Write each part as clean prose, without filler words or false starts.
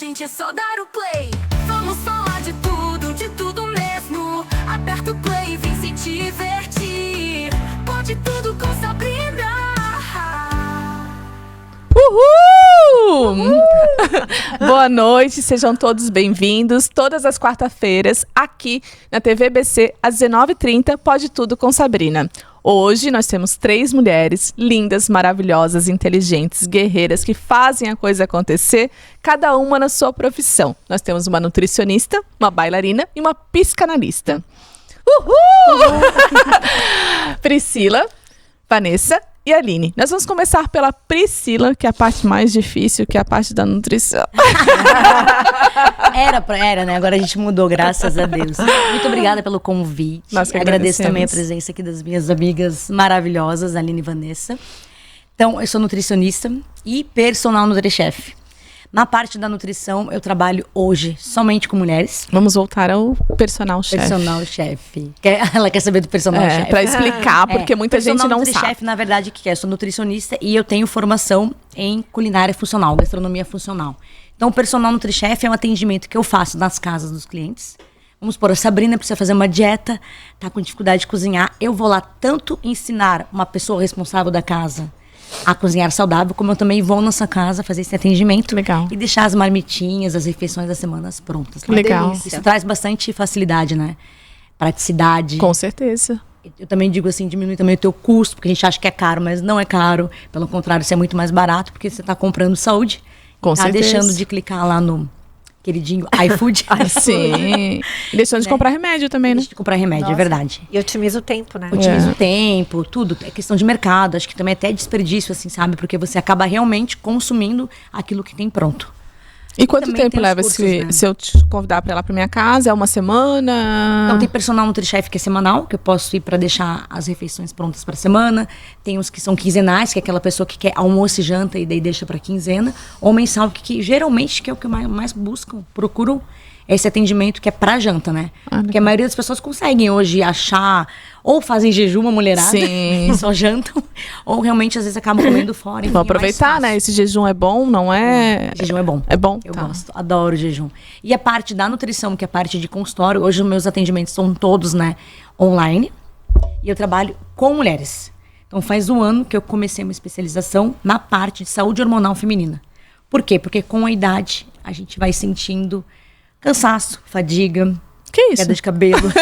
gente é só dar o play. Vamos falar de tudo mesmo. Aperta o play, vem se divertir. Pode tudo com Sabrina. Uhul! Boa noite, sejam todos bem-vindos. Todas as quarta-feiras, aqui na TVBC, às 19h30, Pode Tudo com Sabrina. Hoje nós temos 3 mulheres lindas, maravilhosas, inteligentes, guerreiras, que fazem a coisa acontecer, cada uma na sua profissão. Nós temos uma nutricionista, uma bailarina e uma psicanalista. Uhul! Priscila, Vanessa e Aline. Nós vamos começar pela Priscila, que é a parte mais difícil, que é a parte da nutrição. Era, né? Agora a gente mudou, graças a Deus. Muito obrigada pelo convite. Nós que agradeço também a presença aqui das minhas amigas maravilhosas, Aline e Vanessa. Então, eu sou nutricionista e personal NutriChef. Na parte da nutrição, eu trabalho hoje somente com mulheres. Vamos voltar ao personal chef. Personal chef. Ela quer saber do personal chef. Para explicar, porque muita gente não sabe. Personal chef, na verdade, o que é? Eu sou nutricionista e eu tenho formação em culinária funcional, gastronomia funcional. Então, o personal NutriChef é um atendimento que eu faço nas casas dos clientes. Vamos supor, a Sabrina precisa fazer uma dieta, tá com dificuldade de cozinhar. Eu vou lá tanto ensinar uma pessoa responsável da casa a cozinhar saudável, como eu também vou nessa casa fazer esse atendimento. Legal. E deixar as marmitinhas, as refeições das semanas prontas. Né? Legal. Isso traz bastante facilidade, né? Praticidade. Com certeza. Eu também digo assim, diminui também o teu custo, porque a gente acha que é caro, mas não é caro. Pelo contrário, isso é muito mais barato, porque você está comprando saúde. Com certeza. Deixando de clicar lá no queridinho iFood. Sim. E deixando de comprar remédio também, né? Deixa de comprar remédio, é verdade. E otimiza o tempo, né? Otimiza o tempo, tudo. É questão de mercado. Acho que também é até desperdício, assim, sabe? Porque você acaba realmente consumindo aquilo que tem pronto. E quanto também tempo tem os leva cursos, se, né? se eu te convidar para ir lá para minha casa? É uma semana? Então, tem personal NutriChef que é semanal, que eu posso ir para deixar as refeições prontas para semana. Tem uns que são quinzenais, que é aquela pessoa que quer almoço e janta e daí deixa para quinzena. Ou mensal, que geralmente que é o que mais buscam, procuram esse atendimento que é para janta, né? Porque a maioria das pessoas conseguem hoje achar, ou fazem jejum, uma mulherada, Sim. só jantam, ou realmente às vezes acabam comendo fora. Vou aproveitar, né? Esse jejum é bom, não é? Jejum é bom. É bom? Eu Tá. gosto, adoro jejum. E a parte da nutrição, que é a parte de consultório, hoje os meus atendimentos são todos, né, online. E eu trabalho com mulheres. Então faz 1 ano que eu comecei uma especialização na parte de saúde hormonal feminina. Por quê? Porque com a idade a gente vai sentindo cansaço, fadiga, Que isso? queda de cabelo.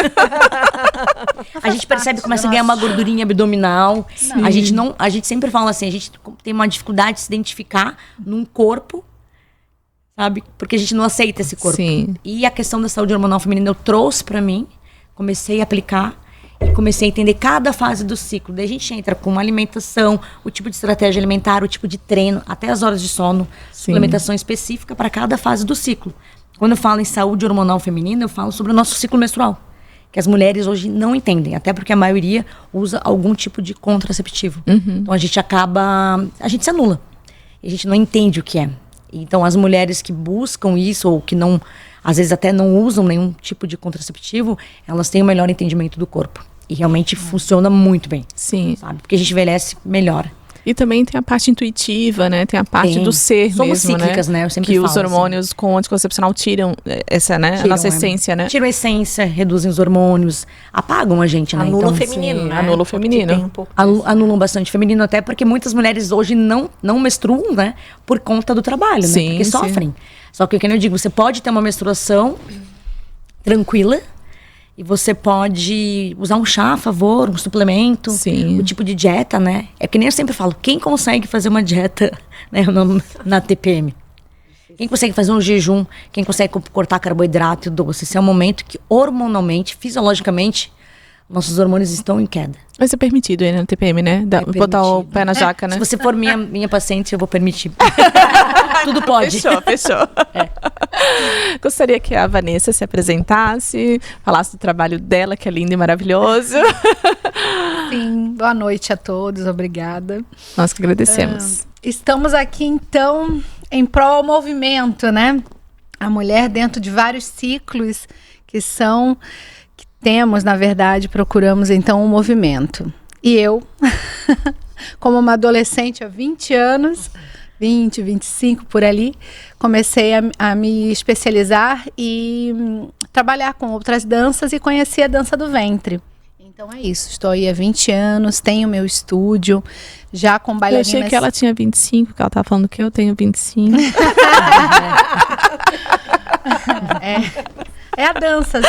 A gente percebe, começa a ganhar uma gordurinha abdominal. A gente sempre fala assim, a gente tem uma dificuldade de se identificar num corpo, sabe? Porque a gente não aceita esse corpo. Sim. E a questão da saúde hormonal feminina eu trouxe pra mim, comecei a aplicar e comecei a entender cada fase do ciclo. Daí a gente entra com uma alimentação, o tipo de estratégia alimentar, o tipo de treino, até as horas de sono, suplementação específica para cada fase do ciclo. Quando eu falo em saúde hormonal feminina, eu falo sobre o nosso ciclo menstrual, que as mulheres hoje não entendem, até porque a maioria usa algum tipo de contraceptivo. Então a gente se anula. E a gente não entende o que é. Então as mulheres que buscam isso, ou que não, às vezes até não usam nenhum tipo de contraceptivo, elas têm o melhor entendimento do corpo. E realmente funciona muito bem. Sim. Sabe? Porque a gente envelhece melhor. E também tem a parte intuitiva, né? Tem a parte do ser Somos mesmo, cíclicas, né? Eu sempre que falo os hormônios com anticoncepcional tiram essa, né? A nossa essência, né? Tiram a essência, reduzem os hormônios, apagam a gente, né? Anula o Então, feminino, né? anula o feminino. Tem um pouco disso. anulam bastante feminino, até porque muitas mulheres hoje não menstruam, né? Por conta do trabalho, Sim, né? Porque sim. sofrem. Só que, como eu digo, você pode ter uma menstruação tranquila e você pode usar um chá a favor, um suplemento, Sim. o tipo de dieta, né? É que nem eu sempre falo, quem consegue fazer uma dieta, né, na TPM? Quem consegue fazer um jejum, quem consegue cortar carboidrato e doce? Esse é um momento que hormonalmente, fisiologicamente, nossos hormônios estão em queda. Mas é permitido aí na TPM, né? Botar o pé na jaca, né? Se você for minha paciente, eu vou permitir. Tudo pode. Fechou. Gostaria que a Vanessa se apresentasse, falasse do trabalho dela, que é lindo e maravilhoso. Sim, boa noite a todos, obrigada. Nós que agradecemos. Estamos aqui, então, em prol ao movimento, né? A mulher dentro de vários ciclos que temos, na verdade, procuramos, então, um movimento. E eu, como uma adolescente há 20 anos, 20, 25 por ali, comecei a me especializar e trabalhar com outras danças e conheci a dança do ventre. Então é isso, estou aí há 20 anos, tenho meu estúdio, já com bailarinas... Eu achei que ela tinha 25, que ela tava falando que eu tenho 25. É a dança.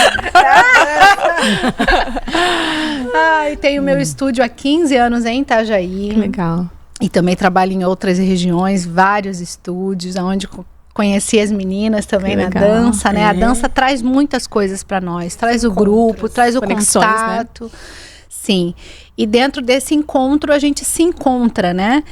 E tenho meu estúdio há 15 anos em Itajaí. Que legal. E também trabalho em outras regiões, vários estúdios, onde conheci as meninas também na dança, né? A dança traz muitas coisas para nós, traz o grupo, traz o contato. Né? Sim. E dentro desse encontro a gente se encontra, né?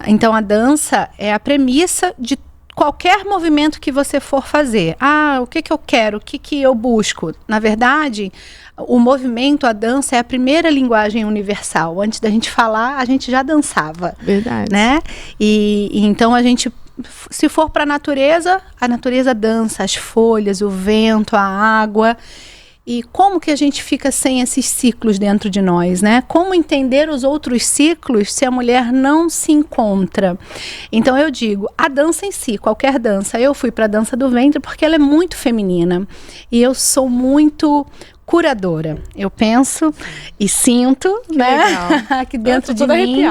Então a dança é a premissa de qualquer movimento que você for fazer. O que eu quero? O que eu busco? Na verdade, o movimento, a dança é a primeira linguagem universal. Antes da gente falar, a gente já dançava. Verdade. Né? E então a gente, se for para a natureza dança, as folhas, o vento, a água. E como que a gente fica sem esses ciclos dentro de nós, né? Como entender os outros ciclos se a mulher não se encontra? Então eu digo, a dança em si, qualquer dança. Eu fui para a dança do ventre porque ela é muito feminina. E eu sou muito curadora. Eu penso e sinto, né? Que dentro de mim,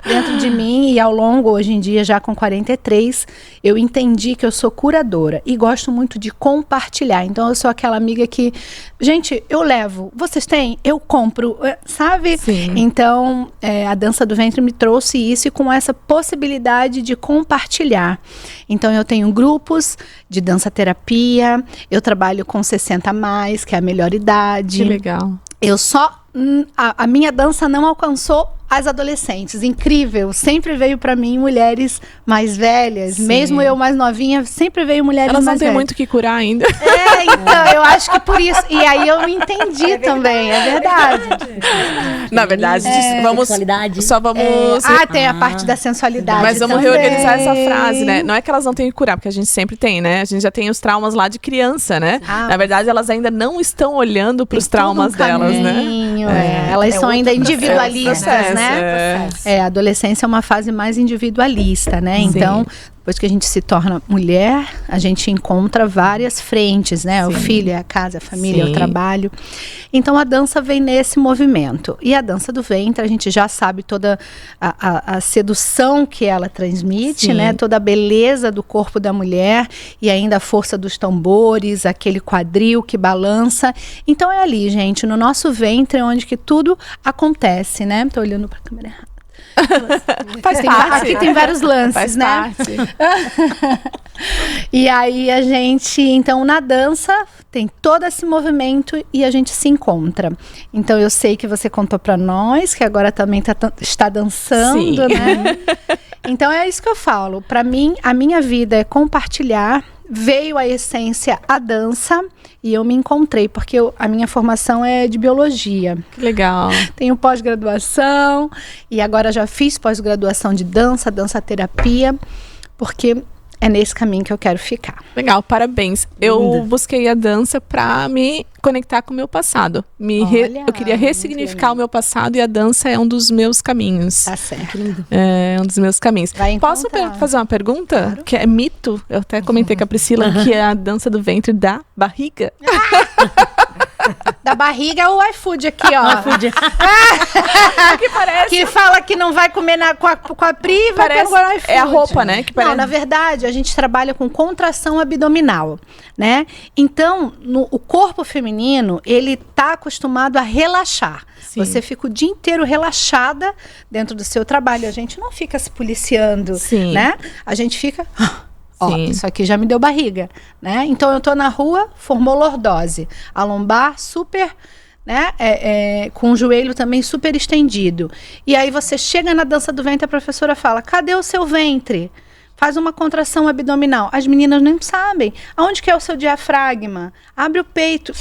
dentro de mim e ao longo, hoje em dia, já com 43, eu entendi que eu sou curadora e gosto muito de compartilhar. Então, eu sou aquela amiga que, gente, eu levo, vocês têm? Eu compro, sabe? Sim. Então, a dança do ventre me trouxe isso e com essa possibilidade de compartilhar. Então, eu tenho grupos de dança terapia, eu trabalho com 60 a mais, que é a melhor idade. Que legal. Eu só... A minha dança não alcançou as adolescentes. Incrível. Sempre veio pra mim mulheres mais velhas. Sim. Mesmo eu mais novinha, sempre veio mulheres mais velhas. Elas não têm muito o que curar ainda. Então, eu acho que por isso. E aí eu entendi também, é verdade. Na verdade, vamos... Só vamos... tem a parte da sensualidade. Mas vamos também reorganizar essa frase, né? Não é que elas não têm que curar, porque a gente sempre tem, né? A gente já tem os traumas lá de criança, né? Na verdade, elas ainda não estão olhando para os traumas delas, né? Elas são ainda individualistas, processo, né? A adolescência é uma fase mais individualista, né? Sim. Então, depois que a gente se torna mulher, a gente encontra várias frentes, né? Sim. O filho, a casa, a família, o trabalho. Então, a dança vem nesse movimento. E a dança do ventre, a gente já sabe toda a sedução que ela transmite, né? Toda a beleza do corpo da mulher e ainda a força dos tambores, aquele quadril que balança. Então, é ali, gente, no nosso ventre, onde que tudo acontece, né? Tô olhando para a câmera errada. Faz parte. Aqui tem vários lances, Faz né? parte. E aí a gente, então na dança tem todo esse movimento e a gente se encontra. Então eu sei que você contou pra nós que agora também está dançando, né? Então é isso que eu falo. Pra mim, a minha vida é compartilhar. Veio a essência a dança e eu me encontrei, porque a minha formação é de biologia. Que legal. Tenho pós-graduação e agora já fiz pós-graduação de dança terapia, porque é nesse caminho que eu quero ficar. Legal, parabéns. Eu busquei a dança pra me conectar com o meu passado. Eu queria ressignificar o meu passado e a dança é um dos meus caminhos. Tá certo. É um dos meus caminhos. Posso fazer uma pergunta? Claro. Que é mito? Eu até comentei com a Priscila que é a dança do ventre da barriga. Da barriga é o iFood aqui, ó. Que parece. Que fala que não vai comer com a Pri, vai pegar o iFood. É a roupa, né? Que parece... Não, na verdade, a gente trabalha com contração abdominal, né? Então, o corpo feminino, ele tá acostumado a relaxar. Sim. Você fica o dia inteiro relaxada dentro do seu trabalho. A gente não fica se policiando, né? A gente fica... isso aqui já me deu barriga, né? Então eu tô na rua, formou lordose. A lombar super, né? Com o joelho também super estendido. E aí você chega na dança do ventre, a professora fala, cadê o seu ventre? Faz uma contração abdominal. As meninas nem sabem. Aonde que é o seu diafragma? Abre o peito.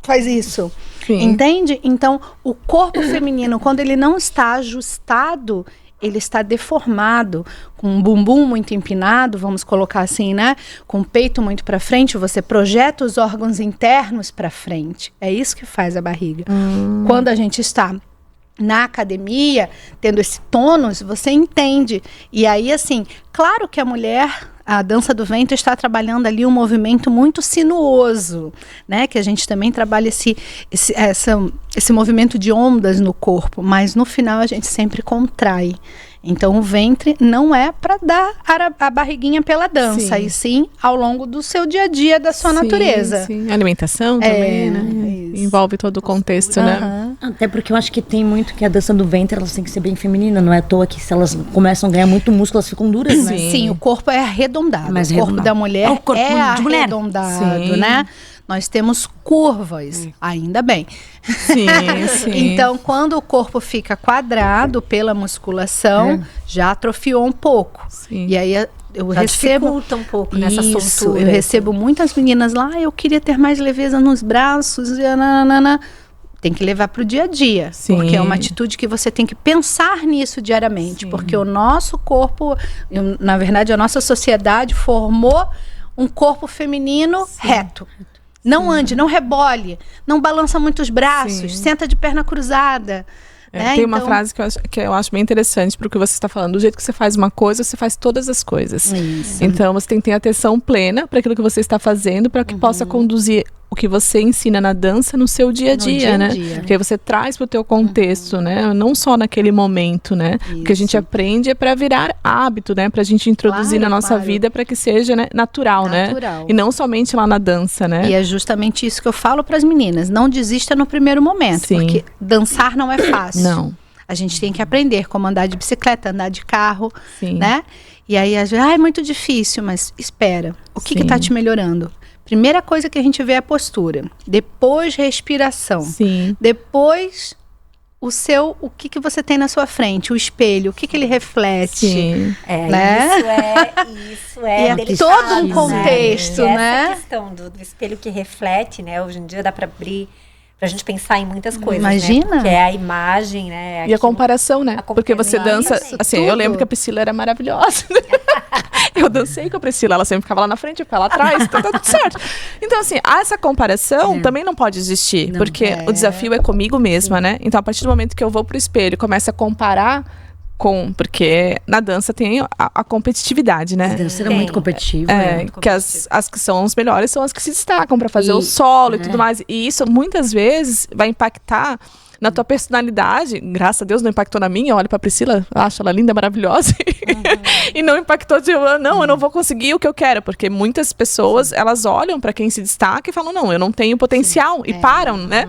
Faz isso. Sim. Entende? Então, o corpo feminino, quando ele não está ajustado, ele está deformado, com um bumbum muito empinado, vamos colocar assim, né? Com o peito muito para frente, você projeta os órgãos internos para frente. É isso que faz a barriga. Quando a gente está na academia, tendo esse tônus, você entende. E aí, assim, claro que a dança do ventre está trabalhando ali um movimento muito sinuoso, né? Que a gente também trabalha esse movimento de ondas no corpo, mas no final a gente sempre contrai. Então, o ventre não é para dar a barriguinha pela dança, e sim ao longo do seu dia a dia, da sua natureza. Sim. Alimentação também, né? Isso. Envolve todo o contexto, né? Até porque eu acho que tem muito que a dança do ventre, elas têm que ser bem feminina. Não é à toa que se elas começam a ganhar muito músculo, elas ficam duras, né? Sim, o corpo é arredondado. Mais o corpo arredondado. da mulher É o corpo de mulher. arredondado, né? Nós temos curvas, ainda bem. Sim. Então, quando o corpo fica quadrado pela musculação, já atrofiou um pouco. Sim. E aí eu Já recebo dificulta um pouco nessa isso, soltura. eu recebo muitas meninas lá, eu queria ter mais leveza nos braços, e nananana. Tem que levar para o dia a dia, Sim. porque é uma atitude que você tem que pensar nisso diariamente, porque o nosso corpo, na verdade, a nossa sociedade formou um corpo feminino reto. Não ande, não rebole, não balança muito os braços, senta de perna cruzada. Né? Tem uma frase que eu acho bem interessante para o que você está falando. Do jeito que você faz uma coisa, você faz todas as coisas. Isso. Então, você tem que ter atenção plena para aquilo que você está fazendo, para que possa conduzir o que você ensina na dança no seu dia a dia, né? Porque você traz para o teu contexto, né? Não só naquele momento, né? O que a gente aprende é para virar hábito, né? Para a gente introduzir na nossa vida para que seja, né, natural, né? E não somente lá na dança, né? E é justamente isso que eu falo para as meninas. Não desista no primeiro momento, porque dançar não é fácil. Não. A gente tem que aprender como andar de bicicleta, andar de carro, Sim. né? E aí, às vezes, é muito difícil, mas espera. O que está te melhorando? Primeira coisa que a gente vê é a postura. Depois, respiração. Sim. Depois, o que você tem na sua frente, o espelho, o que ele reflete. Sim. Né? Isso é E é delicado, todo um contexto, né? Essa questão do espelho que reflete, né? Hoje em dia dá para abrir, pra gente pensar em muitas coisas, Imagina. né? Porque é a imagem, né? E a comparação, né? Porque você dança... Assim, eu lembro que a Priscila era maravilhosa. Eu dancei com a Priscila, ela sempre ficava lá na frente, eu ficava lá atrás, tá tudo certo. Então, assim, essa comparação também não pode existir, porque o desafio é comigo mesma, né? Então, a partir do momento que eu vou pro espelho e começo a comparar porque na dança tem a competitividade, né? A dança é muito competitiva. Que as que são as melhores são as que se destacam para fazer o solo e tudo mais. E isso, muitas vezes, vai impactar na tua personalidade. Graças a Deus não impactou na minha. Eu olho pra Priscila, acho ela linda, maravilhosa. E não impactou de, eu não vou conseguir o que eu quero. Porque muitas pessoas, elas olham pra quem se destaca e falam, não, eu não tenho potencial. E param, né?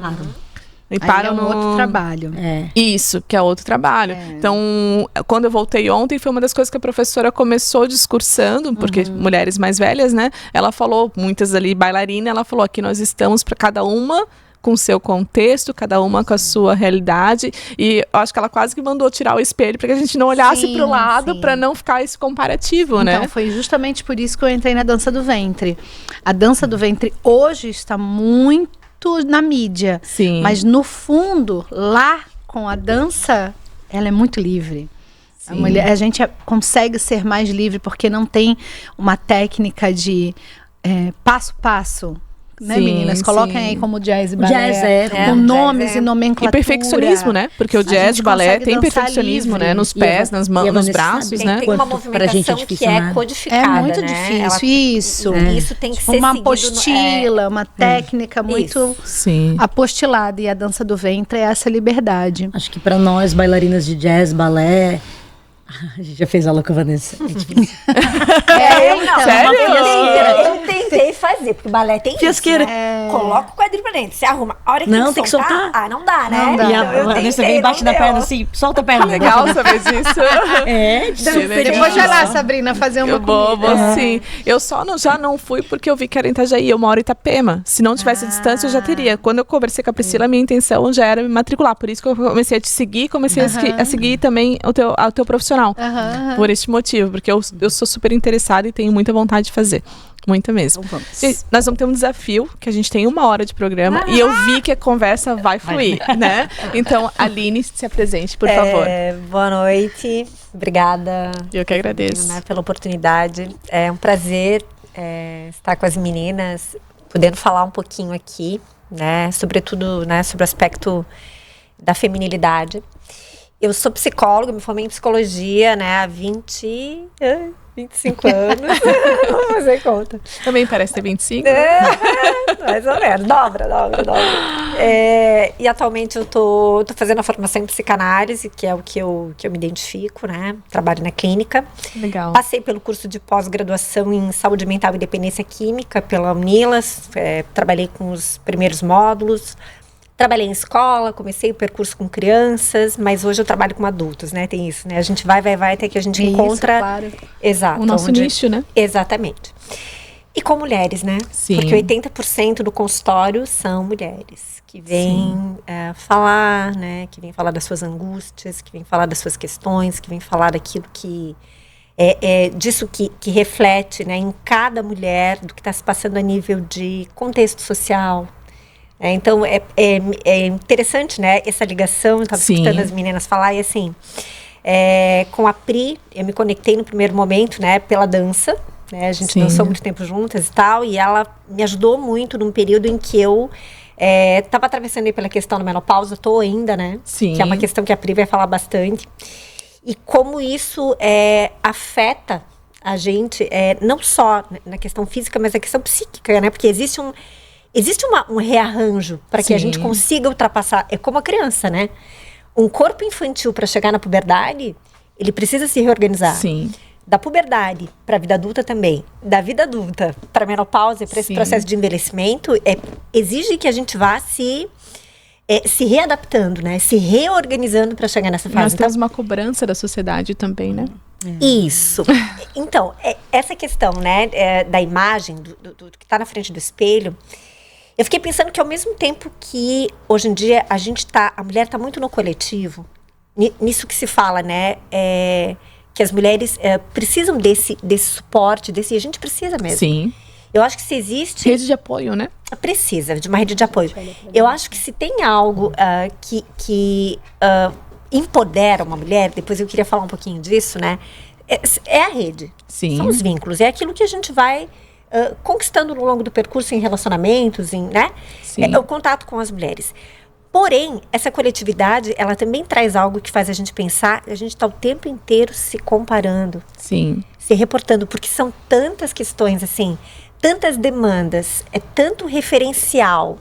E param Aí é um outro trabalho. Isso, que é outro trabalho. Então, quando eu voltei ontem, foi uma das coisas que a professora começou discursando, porque mulheres mais velhas, né? Ela falou, muitas ali bailarina, ela falou, aqui nós estamos para cada uma com o seu contexto, cada uma com a sua realidade. E eu acho que ela quase que mandou tirar o espelho para que a gente não olhasse para o lado, para não ficar esse comparativo, né? Então, foi justamente por isso que eu entrei na dança do ventre. A dança do ventre hoje está muito na mídia. Sim. Mas no fundo, lá com a dança, ela é muito livre. A gente consegue ser mais livre porque não tem uma técnica de passo a passo. Né, meninas? Coloquem aí como jazz e balé. Com nomes e nomenclatura. E perfeccionismo, né? Porque o jazz e balé tem perfeccionismo, né? Nos pés, nas mãos, nos braços, né? Tem uma movimentação que é codificada, é muito né? difícil, isso. Isso tem que ser uma seguido apostila, uma técnica muito apostilada. E a dança do ventre é essa liberdade. Acho que para nós, bailarinas de jazz, balé... A gente já fez aula com a Vanessa. Eu não. Sério? Eu tentei fazer, porque balé tem fiasqueira. Isso, né? Coloca o quadril pra dentro, se arruma. A hora que Não, tem que soltar, não dá, né? Não dá. E a Vanessa vem embaixo da perna assim, solta a perna. Legal saber disso. Depois vai lá, Sabrina, fazer uma vou sim. Eu já não fui porque eu vi que era em Itajaí, eu moro em Itapema. Se não tivesse distância, eu já teria. Quando eu conversei com a Priscila, a minha intenção já era me matricular. Por isso que eu comecei a te seguir, a seguir também o teu profissional. Por este motivo, porque eu sou super interessada e tenho muita vontade de fazer. Muita mesmo. Então vamos. Nós vamos ter um desafio, que a gente tem 1 hora de programa, e eu vi que a conversa vai fluir, né? Então, Aline, se apresente, por favor. Boa noite, obrigada. Eu que agradeço. Né, pela oportunidade. É um prazer estar com as meninas, podendo falar um pouquinho aqui, né? Sobretudo, né, sobre o aspecto da feminilidade. Eu sou psicóloga, me formei em psicologia, né, há 25 anos. Vou fazer conta. Também parece ter 25. Mais ou menos, dobra. E atualmente eu tô fazendo a formação em psicanálise, que é o que eu me identifico, né? Trabalho na clínica. Legal. Passei pelo curso de pós-graduação em saúde mental e dependência química pela Unilas. Trabalhei com os primeiros módulos. Trabalhei em escola, comecei o percurso com crianças, mas hoje eu trabalho com adultos, né? Tem isso, né? A gente vai até que a gente encontra... Claro. Exato. O nosso nicho, né? Exatamente. E com mulheres, né? Sim. Porque 80% do consultório são mulheres que vêm falar, né? Que vêm falar das suas angústias, que vêm falar das suas questões, que vêm falar daquilo que... disso que reflete, né? Em cada mulher, do que está se passando a nível de contexto social. Então, é interessante, né, essa ligação, eu estava escutando as meninas falar, e assim, com a Pri, eu me conectei no primeiro momento, né, pela dança, né, a gente dançou muito tempo juntas e tal, e ela me ajudou muito num período em que eu estava atravessando aí pela questão da menopausa, estou ainda, né, que é uma questão que a Pri vai falar bastante, e como isso afeta a gente, não só na questão física, mas na questão psíquica, né, porque existe um rearranjo para que a gente consiga ultrapassar. É como a criança, né? Um corpo infantil, para chegar na puberdade, ele precisa se reorganizar. Sim. Da puberdade para a vida adulta também. Da vida adulta para a menopausa, para esse processo de envelhecimento, exige que a gente vá se readaptando, né? Se reorganizando para chegar nessa fase. Nós temos uma cobrança da sociedade também, né? Isso. Então, essa questão, né, da imagem, do que está na frente do espelho, eu fiquei pensando que ao mesmo tempo que hoje em dia a mulher está muito no coletivo, nisso que se fala, né, que as mulheres precisam desse suporte, e a gente precisa mesmo. Sim. Eu acho que se existe... Rede de apoio, né? Precisa de uma rede de apoio. Eu acho que se tem algo que empodera uma mulher, depois eu queria falar um pouquinho disso, né, é a rede. Sim. São os vínculos, é aquilo que a gente vai... conquistando no longo do percurso em relacionamentos, né? É o contato com as mulheres. Porém, essa coletividade, ela também traz algo que faz a gente pensar, a gente está o tempo inteiro se comparando. Sim. Se reportando, porque são tantas questões, assim, tantas demandas, tanto referencial,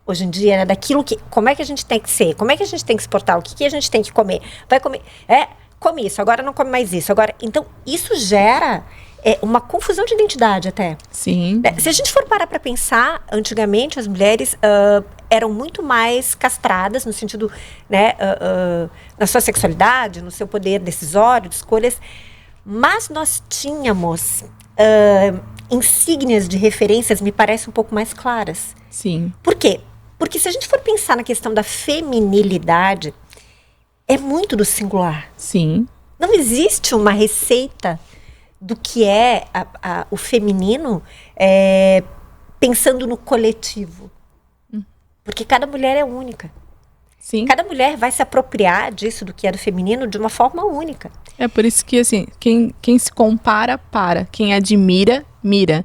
hoje em dia, né, daquilo que, como é que a gente tem que ser, como é que a gente tem que se portar, o que a gente tem que comer, vai comer, come isso, agora não come mais isso, agora, então, isso gera... uma confusão de identidade até. Sim. Se a gente for parar para pensar, antigamente as mulheres eram muito mais castradas, no sentido, né, na sua sexualidade, no seu poder decisório, de escolhas, mas nós tínhamos insígnias de referências, me parece, um pouco mais claras. Sim. Por quê? Porque se a gente for pensar na questão da feminilidade, é muito do singular. Sim. Não existe uma receita do que é o feminino pensando no coletivo. Porque cada mulher é única. Sim. Cada mulher vai se apropriar disso, do que é do feminino, de uma forma única. É por isso que, assim, quem se compara, para. Quem admira, mira.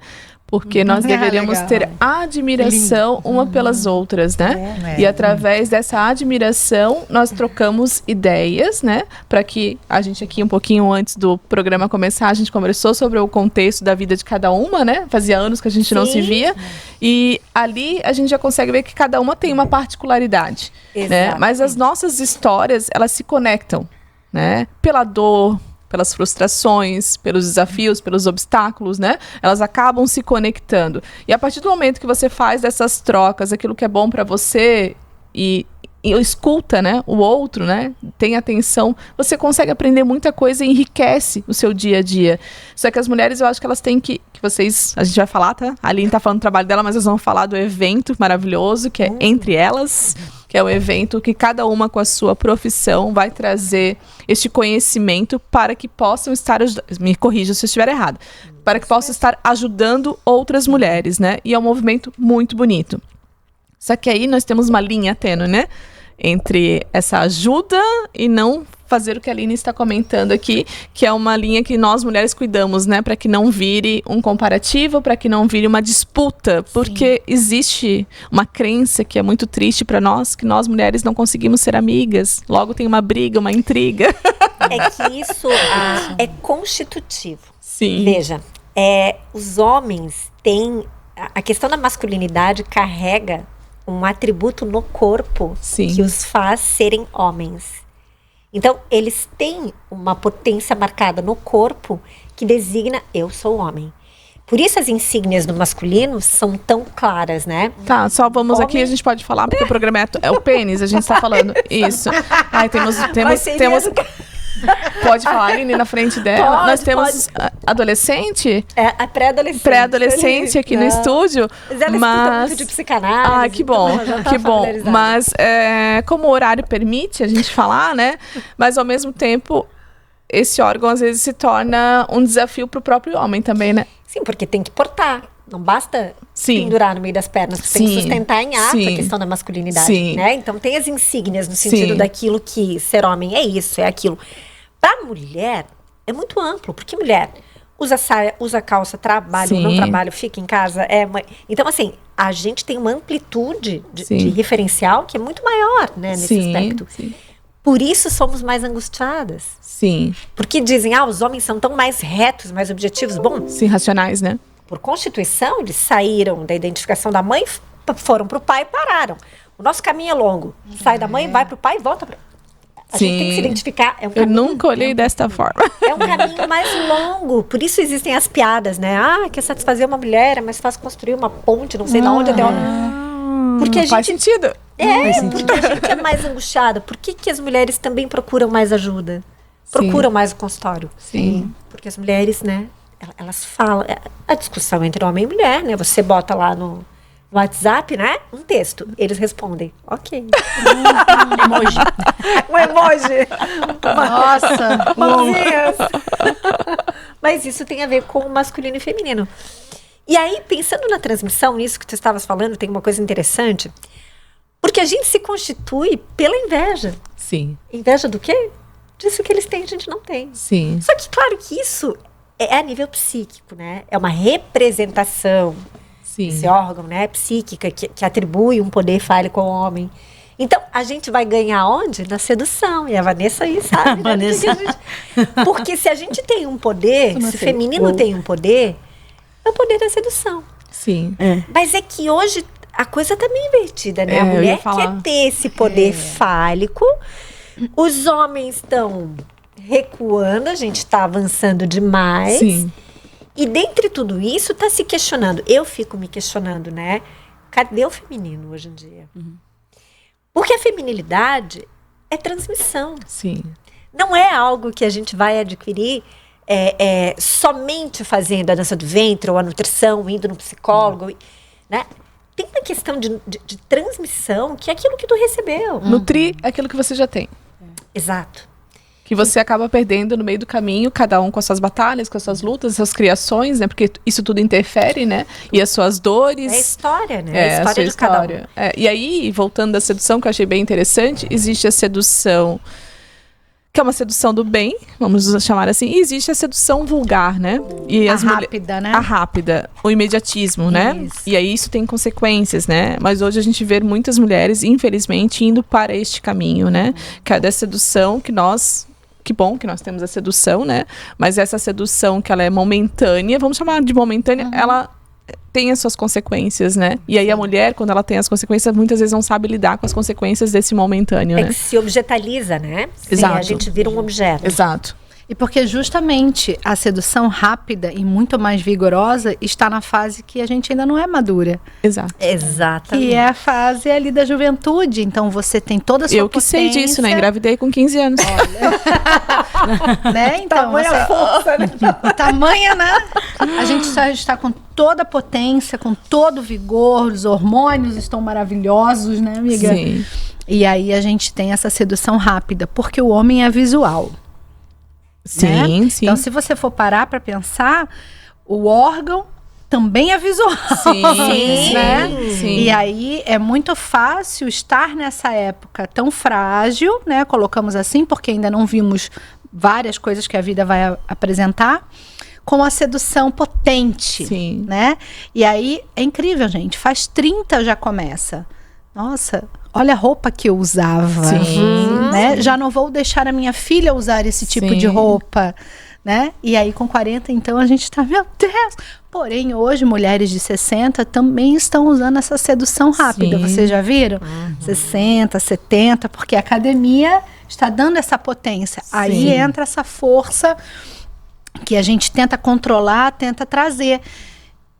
Porque nós deveríamos ter admiração uma pelas outras, né? E através dessa admiração, nós trocamos ideias, né? Para que a gente aqui, um pouquinho antes do programa começar, a gente conversou sobre o contexto da vida de cada uma, né? Fazia anos que a gente não se via. E ali a gente já consegue ver que cada uma tem uma particularidade, né? Mas as nossas histórias, elas se conectam, né? Pela dor, pelas frustrações, pelos desafios, pelos obstáculos, né? Elas acabam se conectando. E a partir do momento que você faz dessas trocas, aquilo que é bom para você e escuta, né, o outro, né, tem atenção, você consegue aprender muita coisa e enriquece o seu dia a dia. Só que as mulheres, eu acho que elas têm que vocês, a gente vai falar, tá? A Aline tá falando do trabalho dela, mas nós vamos falar do evento maravilhoso, que é Entre Elas, que é um evento que cada uma com a sua profissão vai trazer este conhecimento para que possam estar, me corrija se eu estiver errado, para que possam estar ajudando outras mulheres, né? E é um movimento muito bonito. Só que aí nós temos uma linha tênue, né? Entre essa ajuda e não fazer o que a Aline está comentando aqui, que é uma linha que nós mulheres cuidamos, né? Para que não vire um comparativo, para que não vire uma disputa, porque existe uma crença que é muito triste para nós, que nós mulheres não conseguimos ser amigas. Logo tem uma briga, uma intriga. É que isso é constitutivo. Sim. Veja, os homens têm... A questão da masculinidade carrega um atributo no corpo Sim. que os faz serem homens. Então, eles têm uma potência marcada no corpo que designa eu sou homem. Por isso as insígnias do masculino são tão claras, né? Tá, só vamos aqui, a gente pode falar, porque o programa é o pênis, a gente está falando. Isso. Ai, temos pode falar, Aline, na frente dela. Nós temos adolescente? A pré-adolescente. Pré-adolescente aqui no estúdio. Mas ela escuta muito de psicanálise. Ah, que bom, então que bom. Mas como o horário permite a gente falar, né? Mas ao mesmo tempo, esse órgão às vezes se torna um desafio para o próprio homem também, né? Sim, porque tem que portar. Não basta pendurar no meio das pernas, tem que sustentar em ato a questão da masculinidade, né? Então tem as insígnias no sentido daquilo que ser homem é isso, é aquilo. Para mulher, é muito amplo, porque mulher usa saia, usa calça, trabalha ou não trabalha, fica em casa, Então, assim, a gente tem uma amplitude de referencial que é muito maior, né, nesse aspecto. Sim. Por isso somos mais angustiadas. Sim. Porque dizem, os homens são tão mais retos, mais objetivos. Bom, sim, racionais, né? Por constituição, eles saíram da identificação da mãe, foram pro pai e pararam. O nosso caminho é longo. Sai da mãe, vai pro pai e volta pra... A gente tem que se identificar. É um caminho, eu nunca olhei desta forma. É um caminho mais longo. Por isso existem as piadas, né? Quer satisfazer uma mulher, é mais fácil construir uma ponte, não sei de onde até onde. Porque a gente... Faz sentido. Porque a gente é mais angustiada. Por que as mulheres também procuram mais ajuda? Procuram mais o consultório? Sim. Porque as mulheres, né? Elas falam... A discussão entre homem e mulher, né? Você bota lá no WhatsApp, né? Um texto. Eles respondem. Ok. Emoji. Um emoji. Nossa. Mãozinhas. Mas isso tem a ver com o masculino e feminino. E aí, pensando na transmissão, nisso que tu estavas falando, tem uma coisa interessante. Porque a gente se constitui pela inveja. Sim. Inveja do quê? Disso que eles têm, a gente não tem. Sim. Só que, claro que isso é a nível psíquico, né? É uma representação. Esse órgão, né, psíquica, que atribui um poder fálico ao homem. Então, a gente vai ganhar onde? Na sedução. E a Vanessa aí sabe. Vanessa. Porque se a gente tem um poder, se o feminino tem um poder, é o poder da sedução. Sim. Mas é que hoje a coisa tá meio invertida, né? A mulher quer ter esse poder fálico, os homens estão recuando, a gente está avançando demais. Sim. E dentre tudo isso, tá se questionando. Eu fico me questionando, né? Cadê o feminino hoje em dia? Porque a feminilidade é transmissão. Sim. Não é algo que a gente vai adquirir somente fazendo a dança do ventre ou a nutrição, indo no psicólogo, né? Tem uma questão de transmissão que é aquilo que tu recebeu. Nutrir aquilo que você já tem. Exato. Que você acaba perdendo no meio do caminho, cada um com as suas batalhas, com as suas lutas, as suas criações, né? Porque isso tudo interfere, né? E as suas dores. É a história, né? É a história de cada um. E aí, voltando da sedução, que eu achei bem interessante, existe a sedução, que é uma sedução do bem, vamos chamar assim, e existe a sedução vulgar, né? E rápida, né? A rápida, o imediatismo, né? E aí isso tem consequências, né? Mas hoje a gente vê muitas mulheres, infelizmente, indo para este caminho, né? Que é da sedução que nós... Que bom que nós temos a sedução, né? Mas essa sedução que ela é momentânea, vamos chamar de momentânea, ela tem as suas consequências, né? E aí a mulher, quando ela tem as consequências, muitas vezes não sabe lidar com as consequências desse momentâneo, né? Que se objetaliza, né? Exato. A gente vira um objeto. Exato. E porque justamente a sedução rápida e muito mais vigorosa está na fase que a gente ainda não é madura. Exato. Exatamente. Que é a fase ali da juventude. Então você tem toda a sua Eu que sei disso, né? Engravidei com 15 anos. Né? Então, tamanha força, né? Tamanha, né? A gente já está com toda a potência, com todo o vigor, os hormônios estão maravilhosos, né, amiga? Sim. E aí a gente tem essa sedução rápida, porque o homem é visual. Sim, né? sim. Então, se você for parar para pensar, o órgão também é visual. Sim, né? sim. E aí é muito fácil estar nessa época tão frágil, né? Colocamos assim, porque ainda não vimos várias coisas que a vida vai apresentar, com a sedução potente, Sim. né? E aí é incrível, gente. Faz 30 já começa. Nossa, olha a roupa que eu usava. Sim. Né? Já não vou deixar a minha filha usar esse tipo Sim. de roupa. Né? E aí com 40, então, a gente tá, meu Deus! Porém, hoje, mulheres de 60 também estão usando essa sedução rápida. Sim. Vocês já viram? 60, 70, porque a academia está dando essa potência. Aí entra essa força que a gente tenta controlar, tenta trazer.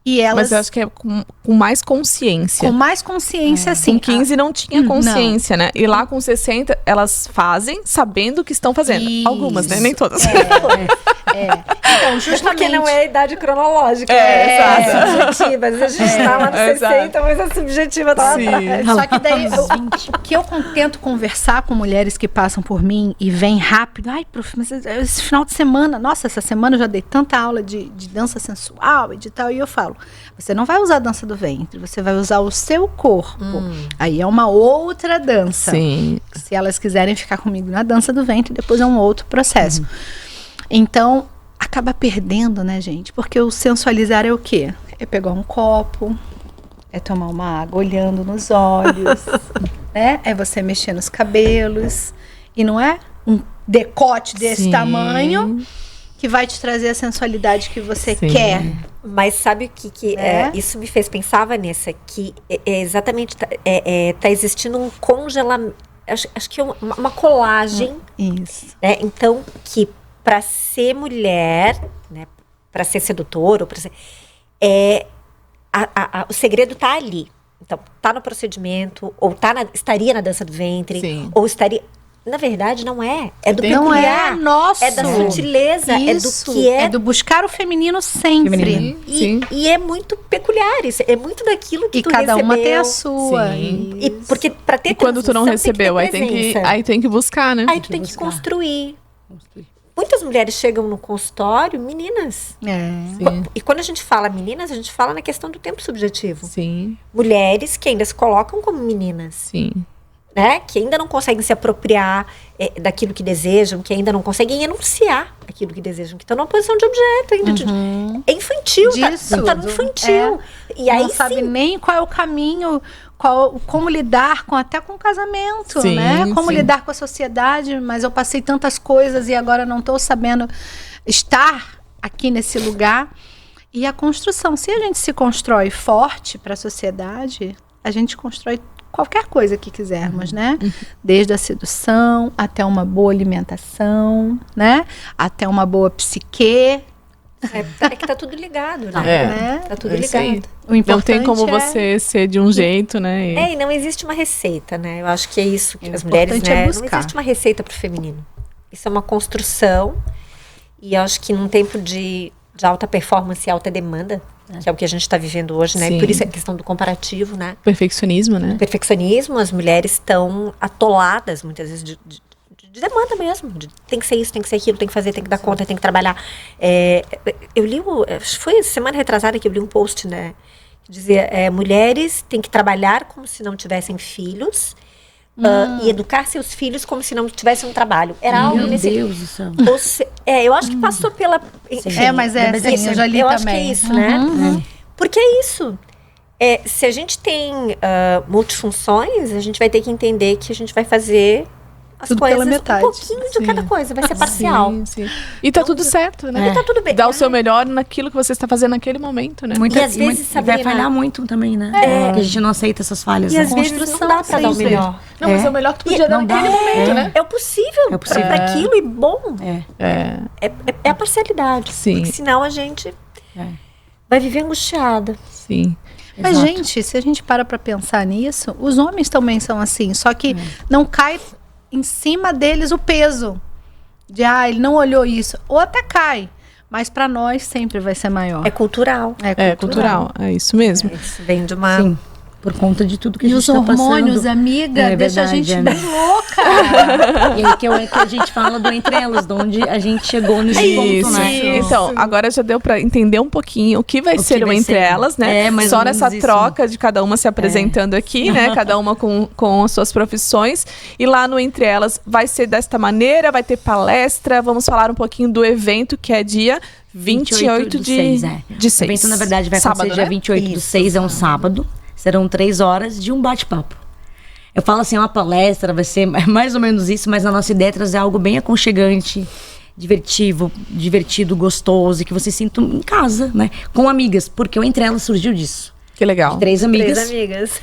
E elas, Mas eu acho que é com mais consciência. com mais consciência, assim. Com 15 não tinha consciência, né? E lá com 60, elas fazem sabendo o que estão fazendo. Isso. Algumas, né? Nem todas. Então, justamente... Porque não é a idade cronológica, É, é subjetiva. Às vezes a gente tá lá no exato. 60, mas a subjetiva tá lá Sim. atrás. Só que daí, o que eu tento conversar com mulheres que passam por mim e vêm rápido. Ai, prof, mas esse final de semana, nossa, essa semana eu já dei tanta aula de dança sensual e de tal. E eu falo, você não vai usar a dança do ventre, você vai usar o seu corpo. Aí é uma outra dança. Sim. Se elas quiserem ficar comigo na dança do ventre, depois é um outro processo. Então, acaba perdendo, né, gente? Porque o sensualizar é o quê? É pegar um copo, é tomar uma água olhando nos olhos, né? É você mexer nos cabelos. E não é um decote desse Sim. tamanho que vai te trazer a sensualidade que você Sim. quer. Mas sabe o que É? isso me fez pensar, Vanessa? Que exatamente tá existindo um congelamento. Acho que é uma colagem, Isso. né? Então, que para ser mulher, né? Para ser sedutor, ou para ser. O segredo tá ali. Então, tá no procedimento, ou estaria na dança do ventre, Sim. ou estaria. Na verdade, não é. É do Não peculiar. é nosso. É da sutileza, Isso, é do que é. é do buscar o feminino sempre. Sim. E é muito peculiar isso. É muito daquilo que E tu cada uma tem a recebeu. sua. Sim. E porque para ter E quando tu não transmissão, recebeu, ter aí presença. tem que buscar, né? Aí tu tem que construir. Muitas mulheres chegam no consultório, meninas. Sim. E quando a gente fala meninas, a gente fala na questão do tempo subjetivo. Sim. Mulheres que ainda se colocam como meninas, Sim. né? Que ainda não conseguem se apropriar daquilo que desejam, que ainda não conseguem enunciar aquilo que desejam, que estão numa posição de objeto ainda. É infantil, Disso. tá no infantil. E aí Não sabe sim, nem qual é o caminho, como lidar até com o casamento, Sim, né? Como sim. lidar com a sociedade, mas eu passei tantas coisas e agora não estou sabendo estar aqui nesse lugar. E a construção, se a gente se constrói forte para a sociedade, a gente constrói qualquer coisa que quisermos, né? Desde a sedução até uma boa alimentação, né? Até uma boa psique, é que tá tudo ligado, né? né? Tá tudo É isso aí. ligado. O importante Não tem como é... você ser de um jeito, né? E- E não existe uma receita, né? Eu acho que é isso que O as mulheres, importante é né? Não buscar. existe uma receita pro feminino. Isso é uma construção. E eu acho que num tempo de alta performance e alta demanda, que é o que a gente está vivendo hoje, né? Sim. Por isso é a questão do comparativo, né? Perfeccionismo, né? Perfeccionismo, as mulheres estão atoladas muitas vezes de demanda mesmo. Tem que ser isso, tem que ser aquilo, tem que fazer, tem que dar conta, tem que trabalhar. Eu li, foi semana retrasada que eu li um post, né? Que dizia, mulheres têm que trabalhar como se não tivessem filhos e educar seus filhos como se não tivessem um trabalho. Era algo Meu nesse... Deus do céu. eu acho que passou pela... Enfim, mas sim, eu já li eu também. acho que é isso, né? Porque é isso. Se a gente tem multifunções, a gente vai ter que entender que a gente vai fazer as Tudo coisas pela metade. um pouquinho de Sim. cada coisa, vai ser parcial. Sim, sim. E tá tudo certo, né? E tá tudo bem. Dá o seu melhor naquilo que você está fazendo naquele momento, né? E às vezes, vai Sabrina, falhar muito também, né? Porque a gente não aceita essas falhas. E né? às vezes não dá pra dar o sempre. melhor. Não, mas é o melhor que tu podia dar não naquele dá. momento, né? É o possível, É possível. pra aquilo e bom. É. É a parcialidade. Sim. Porque senão a gente vai viver angustiada. Sim. Mas, Exato. gente, se a gente para pra pensar nisso, os homens também são assim, só que não cai em cima deles o peso de, ele não olhou isso, ou até cai, mas pra nós sempre vai ser maior. É cultural. É cultural. É isso mesmo. Isso vem de uma... Sim. Por conta de tudo que a E gente os tá passando. hormônios, amiga, É deixa a verdade, gente né? bem louca. E aí que a gente fala do entre elas, de onde a gente chegou nesse Isso. ponto, né? Então, agora já deu pra entender um pouquinho o que vai O ser que o vai Entre ser. Elas, né? É, mais Só ou menos nessa isso. troca de cada uma se apresentando aqui, né? Cada uma com as suas profissões. E lá no Entre Elas vai ser desta maneira, vai ter palestra. Vamos falar um pouquinho do evento, que é dia 28 de 6, de 6. O evento, na verdade, vai acontecer Sábado, dia né? 28 do 6, é um sábado. Serão 3 horas de um bate-papo. Eu falo assim, uma palestra, vai ser mais ou menos isso, mas a nossa ideia é trazer algo bem aconchegante, divertido, gostoso, e que vocês sintam em casa, né? Com amigas, porque o Entre Elas surgiu disso. Que legal. De 3 amigas, 3 amigas.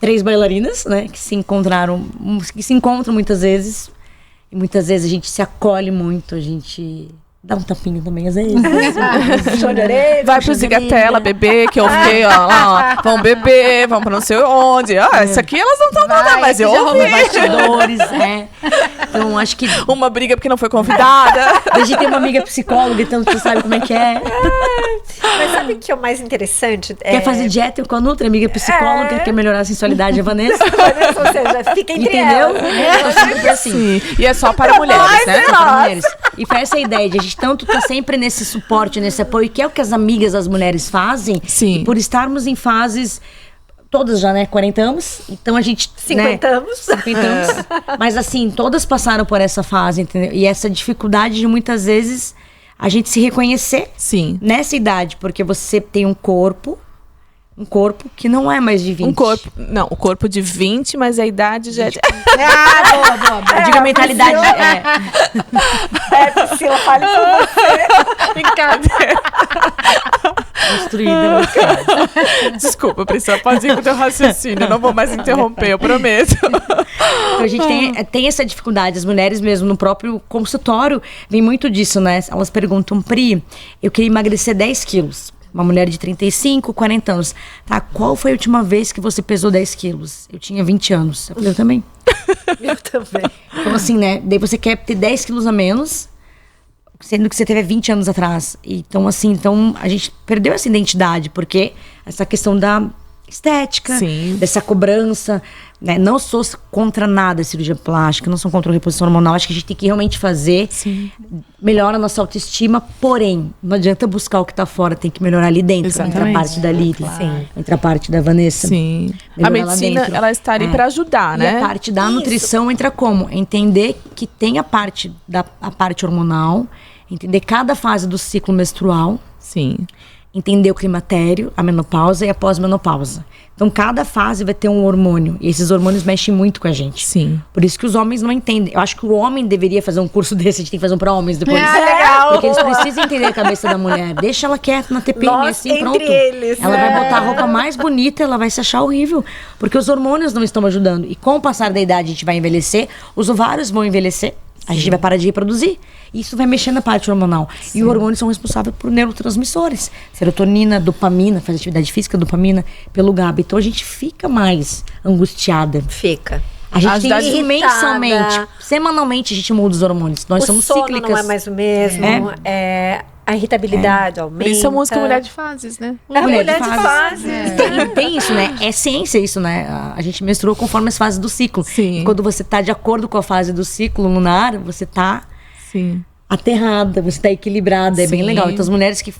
3 bailarinas, né? Que se encontram muitas vezes. E muitas vezes a gente se acolhe muito, a gente dá um tapinha também, às vezes. Chororei. Vai pro Zigatela beber, que eu fiquei, ó, lá, ó. Vão beber, vão pra não sei onde. Isso aqui elas não estão contando, mas eu Já ouvi. rolou bastidores, Então, acho que Uma briga porque não foi convidada. a gente tem uma amiga psicóloga, então tu sabe como é que é. Mas sabe o que é o mais interessante? Quer fazer dieta com a Nutra, amiga psicóloga, quer melhorar a sensualidade, a Vanessa. Ou seja, fica entre Entendeu? elas. É sempre assim. Sim. E é só para mulheres, né? Só para mulheres. E foi essa a ideia de a gente tanto tá sempre nesse suporte, nesse apoio, que é o que as amigas, as mulheres fazem. Sim. E por estarmos em fases, todas já, né, 40 anos, então a gente... 50 anos. 50 anos. Mas assim, todas passaram por essa fase, entendeu? E essa dificuldade de muitas vezes a gente se reconhecer Sim. nessa idade, porque você tem um corpo que não é mais de 20. O corpo de 20, mas a idade já é de... Eu digo a mentalidade. Priscila, fale por você. Brincadeira. Construída. Desculpa, Priscila, pode ir com o teu raciocínio. Eu não vou mais interromper, eu prometo. Então, a gente tem essa dificuldade. As mulheres mesmo, no próprio consultório, vem muito disso, né? Elas perguntam, Pri, eu queria emagrecer 10 quilos. Uma mulher de 35, 40 anos. Tá, qual foi a última vez que você pesou 10 quilos? Eu tinha 20 anos. Eu falei, eu também. Eu também. Então, assim, né? Daí você quer ter 10 quilos a menos, sendo que você teve 20 anos atrás. Então, assim, a gente perdeu essa identidade, porque essa questão da estética, Sim. dessa cobrança, né? Não sou contra nada cirurgia plástica, não sou contra a reposição hormonal. Acho que a gente tem que realmente fazer, Sim. melhora a nossa autoestima, porém, não adianta buscar o que tá fora, tem que melhorar ali dentro. Entra a Exatamente. parte da Lili, entra a parte da Vanessa. Sim. A Melhorar lá medicina, dentro. ela está ali para ajudar, E né? a parte da nutrição entra como? Entender que tem a parte hormonal, entender cada fase do ciclo menstrual, Sim. entender o climatério, a menopausa e a pós-menopausa. Então, cada fase vai ter um hormônio. E esses hormônios mexem muito com a gente. Sim. Por isso que os homens não entendem. Eu acho que o homem deveria fazer um curso desse. A gente tem que fazer um para homens depois. legal. Porque eles precisam entender a cabeça da mulher. Deixa ela quieta na TPM, Nós assim, entre pronto. eles, Ela né? vai botar a roupa mais bonita, ela vai se achar horrível. Porque os hormônios não estão ajudando. E com o passar da idade, a gente vai envelhecer. Os ovários vão envelhecer. A gente vai parar de reproduzir. Isso vai mexer na parte hormonal. E os hormônios são responsáveis por neurotransmissores. Serotonina, dopamina, faz atividade física, dopamina, pelo GABA. Então a gente fica mais angustiada. Fica. A gente tem Irritada. isso mensalmente. Semanalmente a gente muda os hormônios. Nós O somos sono cíclicas. não é mais o mesmo. A irritabilidade aumenta. Por isso a música Mulher de Fases, né? É Mulher mulher de de fase. fase. E tem isso, né? É ciência isso, né? A gente menstrua conforme as fases do ciclo. Sim. E quando você tá de acordo com a fase do ciclo lunar, você tá Sim. aterrada, você tá equilibrada. É bem Sim. legal. Então as mulheres que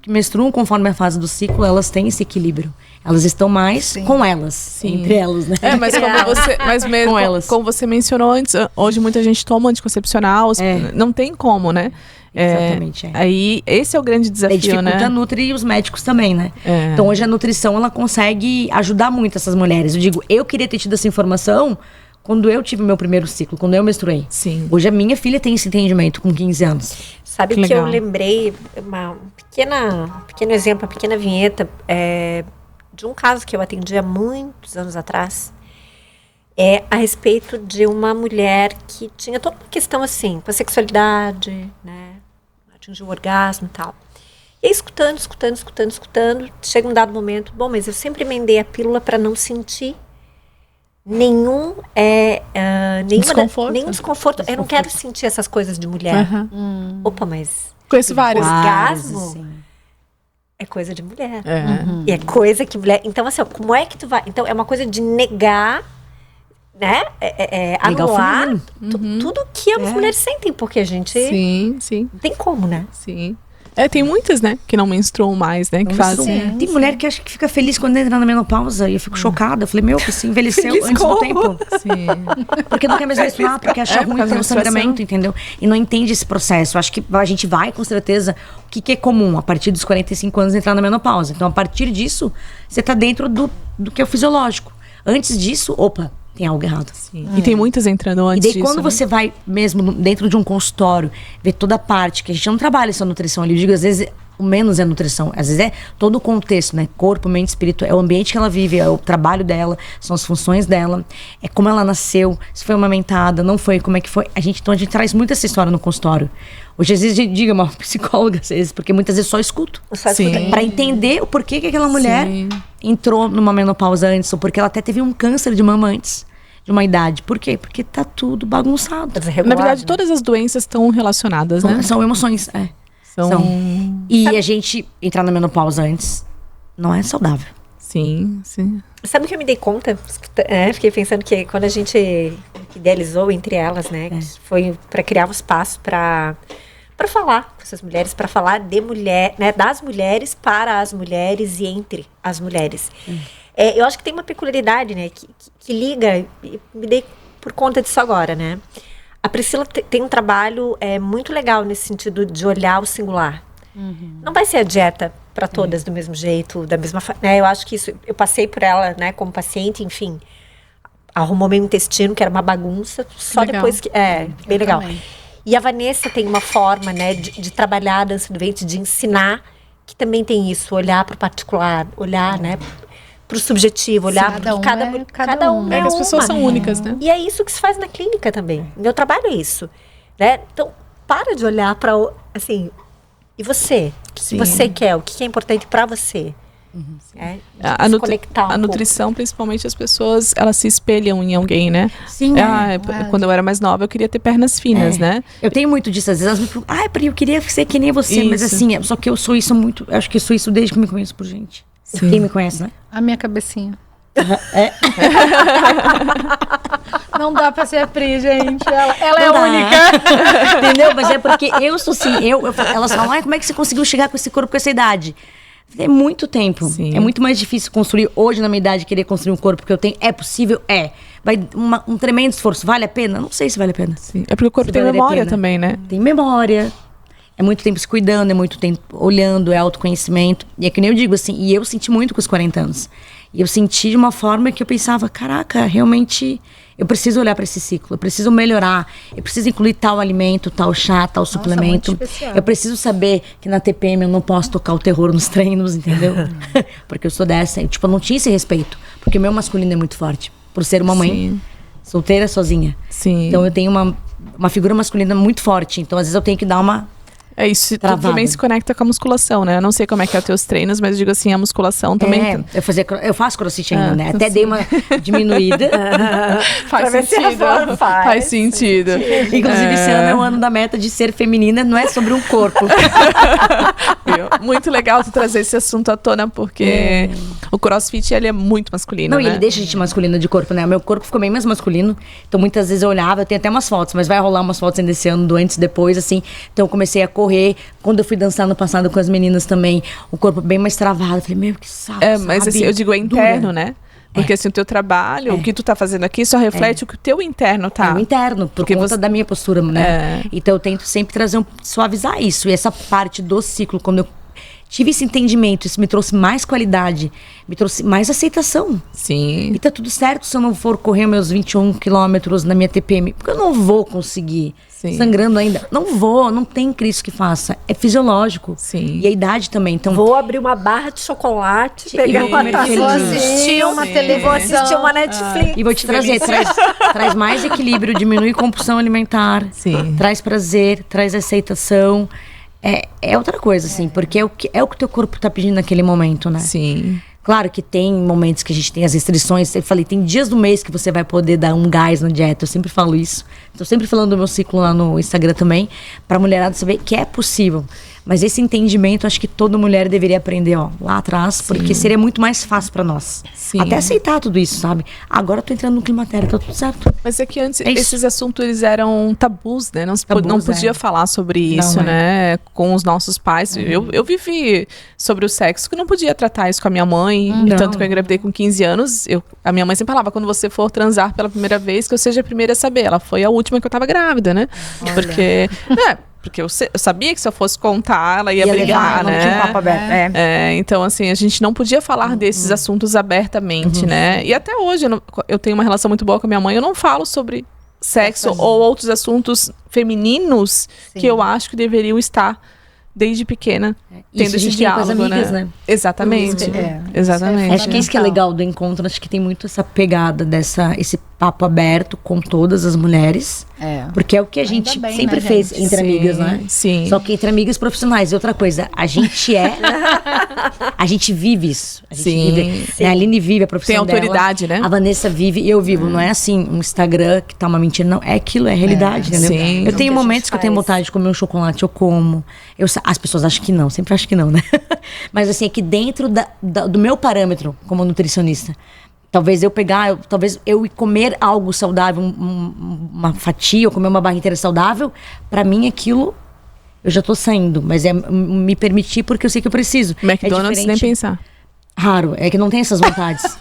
menstruam conforme a fase do ciclo, elas têm esse equilíbrio. Elas estão mais com elas, entre elas, né? É, mas mesmo Com elas. como você mencionou antes, hoje muita gente toma anticoncepcional, não tem como, né? Exatamente, é. Aí, esse é o grande Daí desafio, dificulta né? a Nutri e os médicos também, né? É. Então hoje a nutrição, ela consegue ajudar muito essas mulheres. Eu digo, eu queria ter tido essa informação quando eu tive meu primeiro ciclo, quando eu menstruei. Sim. Hoje a minha filha tem esse entendimento com 15 anos. Sabe Que que eu legal. lembrei um pequeno exemplo, uma pequena vinheta de um caso que eu atendi há muitos anos atrás. A respeito de uma mulher que tinha toda uma questão assim, com a sexualidade, né? Atingiu o orgasmo e tal. E aí, escutando, chega um dado momento, bom, mas eu sempre emendei a pílula para não sentir nenhum desconforto. Eu não quero sentir essas coisas de mulher. Aham. Opa, mas Conheço várias. orgasmo? Assim. é coisa de mulher. É. E é coisa que mulher... Então, assim, ó, como é que tu vai... Então, é uma coisa de negar, né? Negar o Anular feminino. tudo que as mulheres sentem, porque a gente... Sim, sim, Não tem como, né? sim. Tem muitas, né, que não menstruam mais, né, que fazem. Tem mulher que acha que fica feliz quando entra na menopausa. E eu fico chocada. Eu falei, meu, você envelheceu antes do tempo. Sim. Porque não quer mais menstruar, porque acha por ruim causa da pelo sangramento, entendeu? E não entende esse processo. Eu acho que a gente vai, com certeza, o que é comum? A partir dos 45 anos entrar na menopausa. Então, a partir disso, você tá dentro do que é o fisiológico. Antes disso, opa, tem algo errado. Sim. E tem muitas entrando E antes daí, disso, quando né? você vai mesmo dentro de um consultório, ver toda a parte, que a gente não trabalha só nutrição ali, eu digo, às vezes, o menos é nutrição, às vezes é todo o contexto, né? Corpo, mente, espírito, é o ambiente que ela vive, é o trabalho dela, são as funções dela, é como ela nasceu, se foi amamentada, não foi, como é que foi. Então a gente traz muito essa história no consultório. Hoje, às vezes, a gente diga uma psicóloga, às vezes, porque muitas vezes só escuto. Sim. Pra entender o porquê que aquela mulher entrou numa menopausa antes, ou porque ela até teve um câncer de mama antes de uma idade. Por quê? Porque tá tudo bagunçado. Na verdade, todas as doenças estão relacionadas, né? São emoções, E a gente entrar na menopausa antes não é saudável. Sim, sim. Sabe o que eu me dei conta? Fiquei pensando que quando a gente idealizou entre elas, né? Que foi para criar um espaço para falar com essas mulheres, para falar de mulher, né? Das mulheres para as mulheres e entre as mulheres. Eu acho que tem uma peculiaridade, né? Que liga, e me dei por conta disso agora, né? A Priscila tem um trabalho muito legal nesse sentido de olhar o singular. Não vai ser a dieta para todas do mesmo jeito, da mesma forma. Né? Eu acho que isso, eu passei por ela, né, como paciente, enfim, arrumou meu intestino, que era uma bagunça, só legal. depois que. Bem legal. Também. E a Vanessa tem uma forma, né, de trabalhar a dança do ventre, de ensinar, que também tem isso, olhar para o particular, olhar, né, para o subjetivo, olhar para cada um. É que as pessoas são únicas, né? E é isso que se faz na clínica também. Meu trabalho é isso, né? Então, para de olhar para, assim, e você? O que você quer? O que é importante para você? A nutrição, principalmente, as pessoas, elas se espelham em alguém, né? Sim. Quando eu era mais nova, eu queria ter pernas finas, né? Eu tenho muito disso. Às vezes elas me falam, Pri, eu queria ser que nem você. Isso. Mas assim, só que eu sou isso muito... Eu acho que eu sou isso desde que me conheço por gente. Sim. Quem me conhece, né? A minha cabecinha. Não dá pra ser a Pri, gente. Ela é única. Entendeu? Mas é porque eu sou assim. Elas falam, como é que você conseguiu chegar com esse corpo, com essa idade? É muito tempo. Sim. É muito mais difícil construir hoje, na minha idade, querer construir um corpo que eu tenho. É possível? É. Vai um tremendo esforço. Vale a pena? Não sei se vale a pena. Sim. É porque o corpo tem memória também, né? Tem memória. É muito tempo se cuidando, é muito tempo olhando, é autoconhecimento. E é que nem eu digo assim, e eu senti muito com os 40 anos. E eu senti de uma forma que eu pensava, caraca, realmente eu preciso olhar para esse ciclo, eu preciso melhorar, eu preciso incluir tal alimento, tal chá, tal suplemento. Eu preciso saber que na TPM eu não posso tocar o terror nos treinos, entendeu? Porque eu sou dessa, eu não tinha esse respeito, porque o meu masculino é muito forte, por ser uma mãe solteira, sozinha. Sim. Então eu tenho uma figura masculina muito forte, então às vezes eu tenho que dar uma... Isso também se conecta com a musculação, né? Eu não sei como é que é os teus treinos, mas eu digo assim, a musculação também... Eu faço crossfit ainda, né? Até dei uma diminuída. Faz sentido. Faz sentido. Inclusive, esse ano é o ano da meta de ser feminina, não é sobre um corpo. Muito legal tu trazer esse assunto à tona, porque o crossfit, ele é muito masculino, né? Ele deixa a gente masculina de corpo, né? O meu corpo ficou bem mais masculino, então muitas vezes eu olhava, eu tenho até umas fotos, mas vai rolar umas fotos ainda esse ano, do antes e depois, assim. Então eu comecei a correr. Quando eu fui dançar no passado com as meninas também, o corpo bem mais travado. Eu falei, meu, que saco, mas assim, eu digo, é interno, né? Porque assim, o teu trabalho, o que tu tá fazendo aqui, só reflete o que o teu interno tá. É o interno, por conta da minha postura, né? Então eu tento sempre suavizar isso. E essa parte do ciclo, quando eu tive esse entendimento, isso me trouxe mais qualidade, me trouxe mais aceitação. Sim. E tá tudo certo se eu não for correr meus 21 quilômetros na minha TPM, porque eu não vou conseguir. Sim. Sangrando ainda. Não tem Cristo que faça. É fisiológico. Sim. E a idade também. Então, vou abrir uma barra de chocolate, pegar uma taça, vou assistir uma televisão, vou assistir uma Netflix. E vou te trazer, traz mais equilíbrio, diminui compulsão alimentar, traz prazer, traz aceitação. É outra coisa, assim, porque é o que o teu corpo tá pedindo naquele momento, né? Sim. Claro que tem momentos que a gente tem as restrições. Eu falei, tem dias do mês que você vai poder dar um gás na dieta. Eu sempre falo isso. Estou sempre falando do meu ciclo lá no Instagram também, pra mulherada saber que é possível. Mas esse entendimento, acho que toda mulher deveria aprender, ó, lá atrás, porque seria muito mais fácil pra nós. Sim. Até aceitar tudo isso, sabe? Agora eu tô entrando no climatério, tá tudo certo. Mas é que antes É isso. esses assuntos eles eram tabus, né? Não, Tabus, não podia falar sobre isso, Não, né? Com os nossos pais. Eu vivi sobre o sexo que não podia tratar isso com a minha mãe. Não. Tanto que eu engravidei com 15 anos. A minha mãe sempre falava, quando você for transar pela primeira vez, que eu seja a primeira a saber. Ela foi a última que eu tava grávida, né? Porque eu sabia que se eu fosse contar, ela ia brigar, não né? tinha papo aberto. Então, assim, a gente não podia falar desses assuntos abertamente, né? E até hoje, eu tenho uma relação muito boa com a minha mãe, eu não falo sobre sexo ou outros assuntos femininos que eu acho que deveriam estar desde pequena tendo Isso a esse gente tem com as diálogo, amigas, né? né? Exatamente. É. Exatamente. Acho que isso que é legal do encontro, acho que tem muito essa pegada esse papo aberto com todas as mulheres. É. Porque é o que a gente bem, sempre né, fez gente? entre amigas, né? Sim. Só que entre amigas profissionais. E outra coisa, a gente a gente vive isso. A gente Sim. vive, né? A Aline vive a profissão Tem autoridade, dela, né? A Vanessa vive e eu vivo. Não é assim, um Instagram que tá uma mentira. Não, é aquilo, é realidade, entendeu? sim. Eu tenho que a momentos gente que eu tenho faz. vontade de comer um chocolate, eu como. As pessoas acham que não, sempre acham que não, né? Mas assim, é que dentro do meu parâmetro como nutricionista, talvez eu ir comer algo saudável, uma fatia, ou comer uma barra inteira saudável, pra mim aquilo, eu já tô saindo. Mas é me permitir porque eu sei que eu preciso. McDonald's é nem diferente. pensar. Raro, é que não tem essas vontades.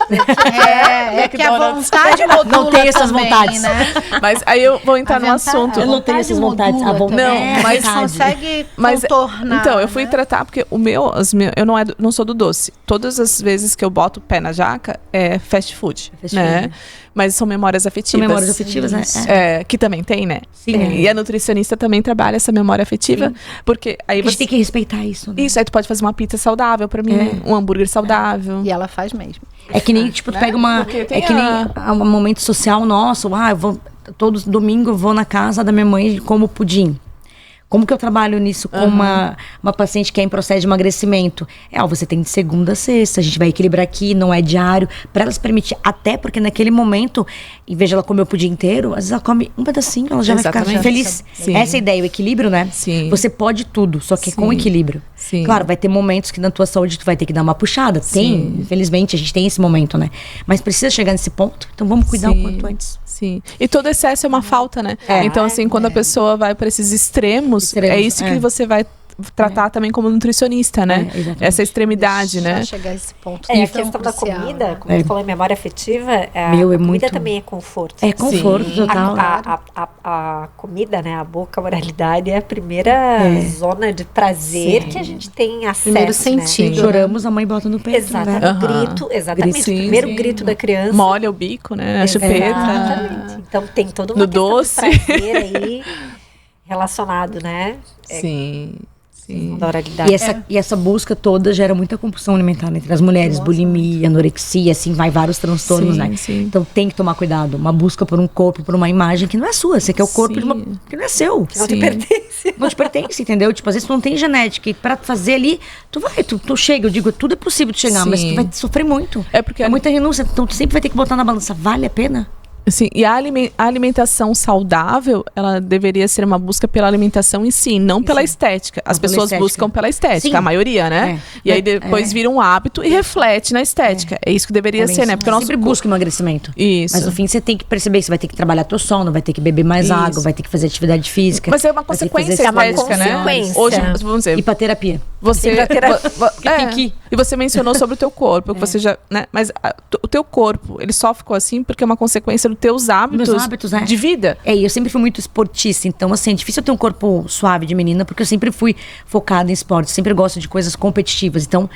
É que a vontade modula Não tem essas também, vontades. né? Mas aí eu vou entrar no assunto. Eu não tenho essas vontades. A vontade- Não, É, mas- a gente consegue Mas, contornar. então, eu fui né? tratar, porque eu não sou do doce. Todas as vezes que eu boto o pé na jaca, é fast food, Fast né? food. Mas são memórias afetivas. São memórias afetivas, né? Que também tem, né? Sim. E a nutricionista também trabalha essa memória afetiva. Porque aí A gente você... tem que respeitar isso, né? Isso, aí tu pode fazer uma pizza saudável pra mim, um hambúrguer saudável. E ela faz mesmo. É que nem, tipo, tu pega uma. Porque tem É que nem um momento social nosso. Eu vou. Todo domingo eu vou na casa da minha mãe e como pudim. Como que eu trabalho nisso com uma paciente que é em processo de emagrecimento? Você tem de segunda a sexta, a gente vai equilibrar aqui, não é diário, pra ela se permitir, até porque naquele momento, em vez de ela comer o pudim inteiro, às vezes ela come um pedacinho, ela já vai ficar Exatamente. feliz. Sim. Essa é a ideia, o equilíbrio, né? Sim. Você pode tudo, só que Sim. com equilíbrio. Sim. Claro, vai ter momentos que na tua saúde tu vai ter que dar uma puxada. Tem, infelizmente, a gente tem esse momento, né? Mas precisa chegar nesse ponto, então vamos cuidar o Sim. quanto antes. Sim. E todo excesso é uma falta, né? É. Então, assim, quando a pessoa vai para esses extremos, é isso que você vai tratar também como nutricionista, né? É, exatamente. Essa extremidade, né? Já chegar a esse ponto. A tão questão da crucial, comida, né? como tu falou em memória afetiva, a Meu, é comida muito- também é conforto. É conforto Sim. total. A comida, né? A boca, a oralidade é a primeira zona de prazer que a gente tem acesso. Primeiro né? sentido. Choramos, a mãe bota no peito, Exatamente. né? Aham. Grito, exatamente. Sim, o primeiro sim. grito da criança. Molha o bico, né? A chupeta. Exatamente. Então tem toda uma No questão doce. de prazer aí relacionado, né? Sim. Sim. Da oralidade. E essa busca toda gera muita compulsão alimentar entre as mulheres, bulimia, anorexia, assim, vai vários transtornos, Sim, né? sim. Então tem que tomar cuidado. Uma busca por um corpo, por uma imagem que não é sua. Você quer o corpo de uma Sim. que não é seu. Não te Sim. pertence. Não te pertence, entendeu? Tipo, às vezes tu não tem genética. E pra fazer ali, tu chega. Eu digo, tudo é possível de chegar, mas Sim. tu vai sofrer muito. É porque muita renúncia. Então tu sempre vai ter que botar na balança. Vale a pena? Assim, e a alimentação saudável, ela deveria ser uma busca pela alimentação em si, não pela estética. As Não pela pessoas estética. buscam pela estética, Sim. a maioria, né? E aí depois vira um hábito e reflete na estética. É isso que deveria ser, né? Porque o nosso sempre busca emagrecimento. Isso. Mas no fim você tem que perceber que você vai ter que trabalhar teu sono, vai ter que beber mais Isso. água, vai ter que fazer atividade física. Mas é uma vai ter que consequência fazer estética, né? consequência. Hoje, vamos dizer, E pra terapia. você tem que ir. E você mencionou sobre o teu corpo, que você já, né? Mas o teu corpo, ele só ficou assim porque é uma consequência dos teus hábitos, hábitos, né? de vida. Eu sempre fui muito esportista, então assim, é difícil eu ter um corpo suave de menina, porque eu sempre fui focada em esporte, sempre gosto de coisas competitivas. Então,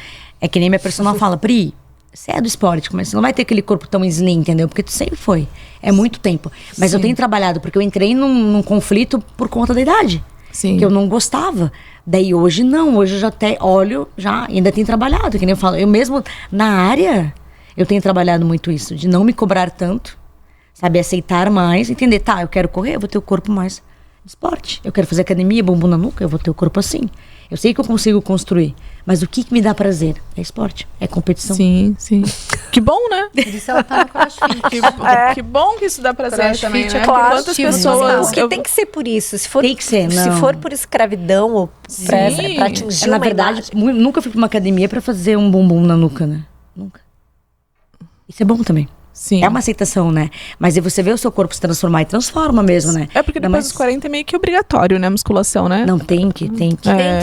é que nem minha personal fala, Pri, você é do esporte, mas você não vai ter aquele corpo tão slim, entendeu? Porque tu sempre foi. É muito tempo. Mas eu tenho trabalhado, porque eu entrei num conflito por conta da idade. Sim. Que eu não gostava. Daí hoje não, hoje eu já até olho, ainda tenho trabalhado, que nem eu falo. Eu mesmo, na área, eu tenho trabalhado muito isso, de não me cobrar tanto, sabe, aceitar mais, entender, eu quero correr, eu vou ter o corpo mais de esporte. Eu quero fazer academia, bumbum na nuca, eu vou ter o corpo assim. Eu sei que eu consigo construir, mas o que me dá prazer? É esporte, é competição. Sim, sim. Que bom, né? Por isso ela tá no crossfit. Que bom que isso dá prazer Crossfit também, é né? claro. Porque quantas Ativo pessoas... Porque tem que ser por isso. Se for, Tem que ser, se não. for por escravidão ou pra atingir Na uma verdade, imagem. nunca fui pra uma academia pra fazer um bumbum na nuca, né? Nunca. Isso é bom também. Sim. É uma aceitação, né? Mas aí você vê o seu corpo se transformar e transforma mesmo, né? É porque depois dos 40 é meio que obrigatório, né? Musculação, né? Não, tem que.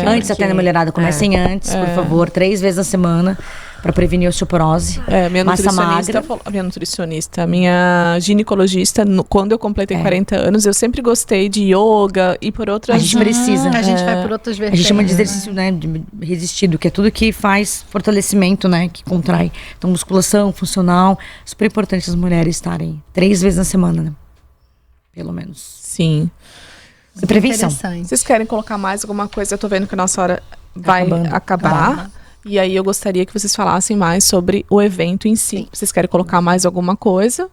Antes até na mulherada, comecem antes, por favor, 3 vezes na semana, pra prevenir osteoporose. Minha massa nutricionista, magra. minha nutricionista, minha ginecologista, quando eu completei 40 anos, eu sempre gostei de yoga e por outras... A gente precisa. A gente vai por outras A vertentes. gente chama de exercício, né, de resistido, que é tudo que faz fortalecimento, né, que contrai. Então, musculação, funcional, super importante as mulheres estarem 3 vezes na semana, né? Pelo menos. Sim. Prevenção. Interessante. Vocês querem colocar mais alguma coisa? Eu tô vendo que a nossa hora vai Acabando. acabar. E aí eu gostaria que vocês falassem mais sobre o evento em si. Vocês querem colocar mais alguma coisa?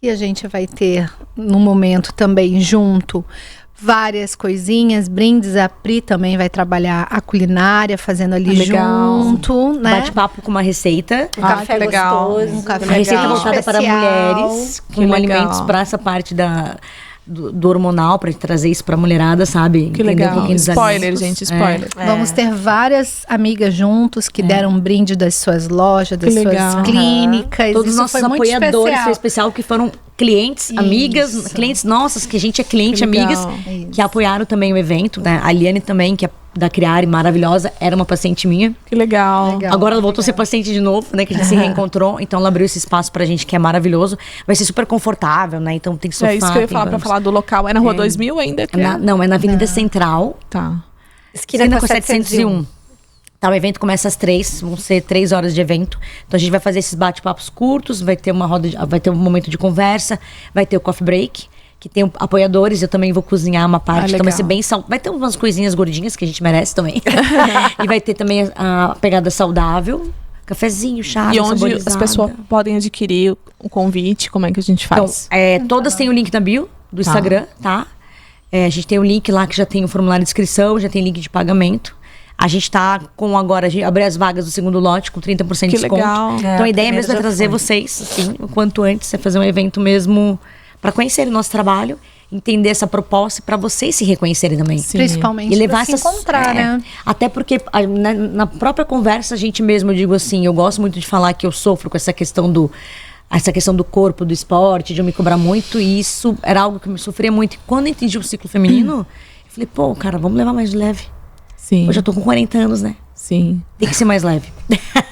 E a gente vai ter, no momento também, junto, várias coisinhas, brindes. A Pri também vai trabalhar a culinária, fazendo ali Legal. junto, né? Bate-papo com uma receita. Um café que legal. gostoso. Um café Uma receita legal. voltada para especial. mulheres, Que com legal. alimentos para essa parte do hormonal, para trazer isso pra mulherada, sabe? Que Entender um legal. pouquinho dos Spoiler, alimentos. gente, spoiler. Vamos ter várias amigas juntos que deram um brinde das suas lojas, das Que suas legal. clínicas. Todos os Isso nossos foi muito apoiadores, especial. foi especial, que foram clientes, amigas, Isso. clientes nossas, que a gente é cliente, Que legal. amigas, que apoiaram também o evento, né? A Liane também, que é da Criare, maravilhosa, era uma paciente minha. Que legal. Legal. Agora ela voltou a ser paciente de novo, né? Que a gente se reencontrou. Então ela abriu esse espaço pra gente, que é maravilhoso. Vai ser super confortável, né? Então tem sofá. É isso que eu ia tem falar pra bancos. falar do local. É na Rua 2000 ainda? Que Não, é na Avenida Central, Tá. Esquina com 701. Tá, o evento começa às 3, vão ser 3 horas de evento. Então a gente vai fazer esses bate-papos curtos, vai ter vai ter um momento de conversa, vai ter o coffee break, que tem apoiadores, eu também vou cozinhar uma parte, então vai legal. ser bem vai ter umas coisinhas gordinhas que a gente merece também. E vai ter também a pegada saudável, cafezinho, chá, E onde as saborizada. pessoas podem adquirir o convite? Como é que a gente Então, faz? todas têm o link na bio do Instagram, tá? A gente tem o link lá que já tem o formulário de inscrição, já tem link de pagamento. A gente tá com agora, a gente abriu as vagas do segundo lote com 30% de Que desconto. legal. Então a ideia mesmo é já trazer foi. vocês, assim, o quanto antes, é fazer um evento mesmo para conhecer o nosso trabalho, entender essa proposta e para vocês se reconhecerem também. Sim. Principalmente E levar pra se essas, encontrar, né? Até porque na própria conversa a gente mesmo, eu digo assim, eu gosto muito de falar que eu sofro com essa questão do corpo, do esporte, de eu me cobrar muito, e isso era algo que eu me sofria muito. E quando eu entendi o ciclo feminino, eu falei, pô, cara, vamos levar mais leve. Sim. Hoje eu tô com 40 anos, né? Sim. Tem que ser mais leve.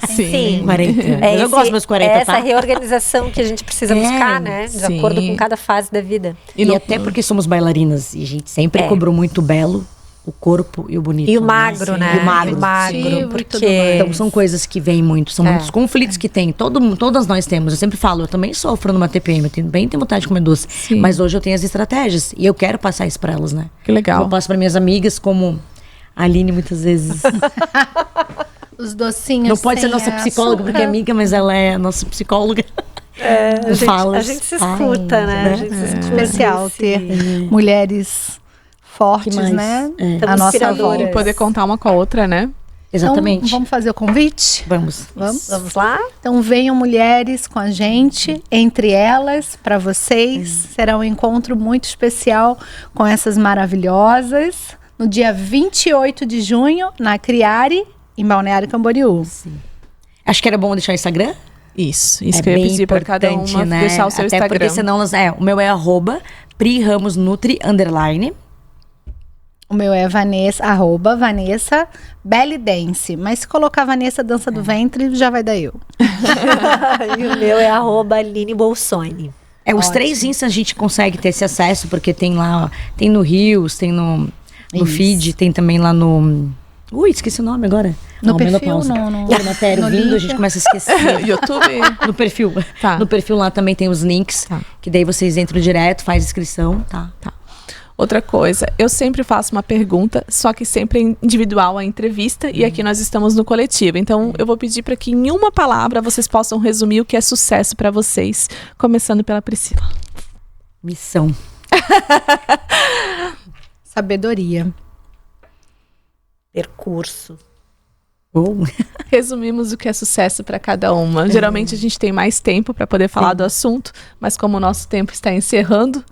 Sim. 40 anos. É Eu gosto dos meus 40, essa tá? reorganização que a gente precisa buscar, né? De sim. acordo com cada fase da vida. E, no- até porque somos bailarinas e a gente sempre cobrou muito belo, o corpo e o bonito. E o né? magro, Sim. né? E o magro. Sim, e tudo porque... mais. Então são coisas que vêm muito, são muitos conflitos que tem. Todas nós temos. Eu sempre falo, eu também sofro numa TPM, eu tenho vontade de comer doce. Sim. Mas hoje eu tenho as estratégias e eu quero passar isso pra elas, né? Que legal. Eu passo pra minhas amigas, como a Aline muitas vezes. Os docinhos. Não pode ser sem nossa psicóloga, porque é amiga, mas ela é a nossa psicóloga. a gente se escuta, né? A gente se escuta. especial ter mulheres fortes, Que mais? né? É. A nossa Inspiradoras. volta. E poder contar uma com a outra, né? Exatamente. Então, vamos fazer o convite? Vamos. Vamos lá? Então venham mulheres com a gente, entre elas, para vocês. Será um encontro muito especial com essas maravilhosas. No dia 28 de junho, na Criare, em Balneário Camboriú. Acho que era bom deixar o Instagram. Isso que eu ia bem pedir pra cada uma importante, né? deixar o seu Até Instagram. porque senão elas... o meu é @PriRamosNutri_. O meu é Vanessa, @Vanessa Belly Dance. Mas se colocar Vanessa Dança do Ventre, já vai dar eu. E o meu é @Aline Bolsoni. Os 3 Instas a gente consegue ter esse acesso, porque tem lá, tem no Rios, tem no feed, tem também lá no... esqueci o nome agora. No perfil, menopausa. no Climatério no vindo, link. a gente começa a esquecer. YouTube. No perfil. Tá. No perfil lá também tem os links, Tá. que daí vocês entram direto, faz inscrição, tá? Outra coisa, eu sempre faço uma pergunta, só que sempre é individual a entrevista, e aqui nós estamos no coletivo. Então, eu vou pedir para que em uma palavra vocês possam resumir o que é sucesso para vocês, começando pela Priscila. Missão. Sabedoria. percurso. Resumimos o que é sucesso para cada uma. Geralmente a gente tem mais tempo para poder falar do assunto, mas como o nosso tempo está encerrando,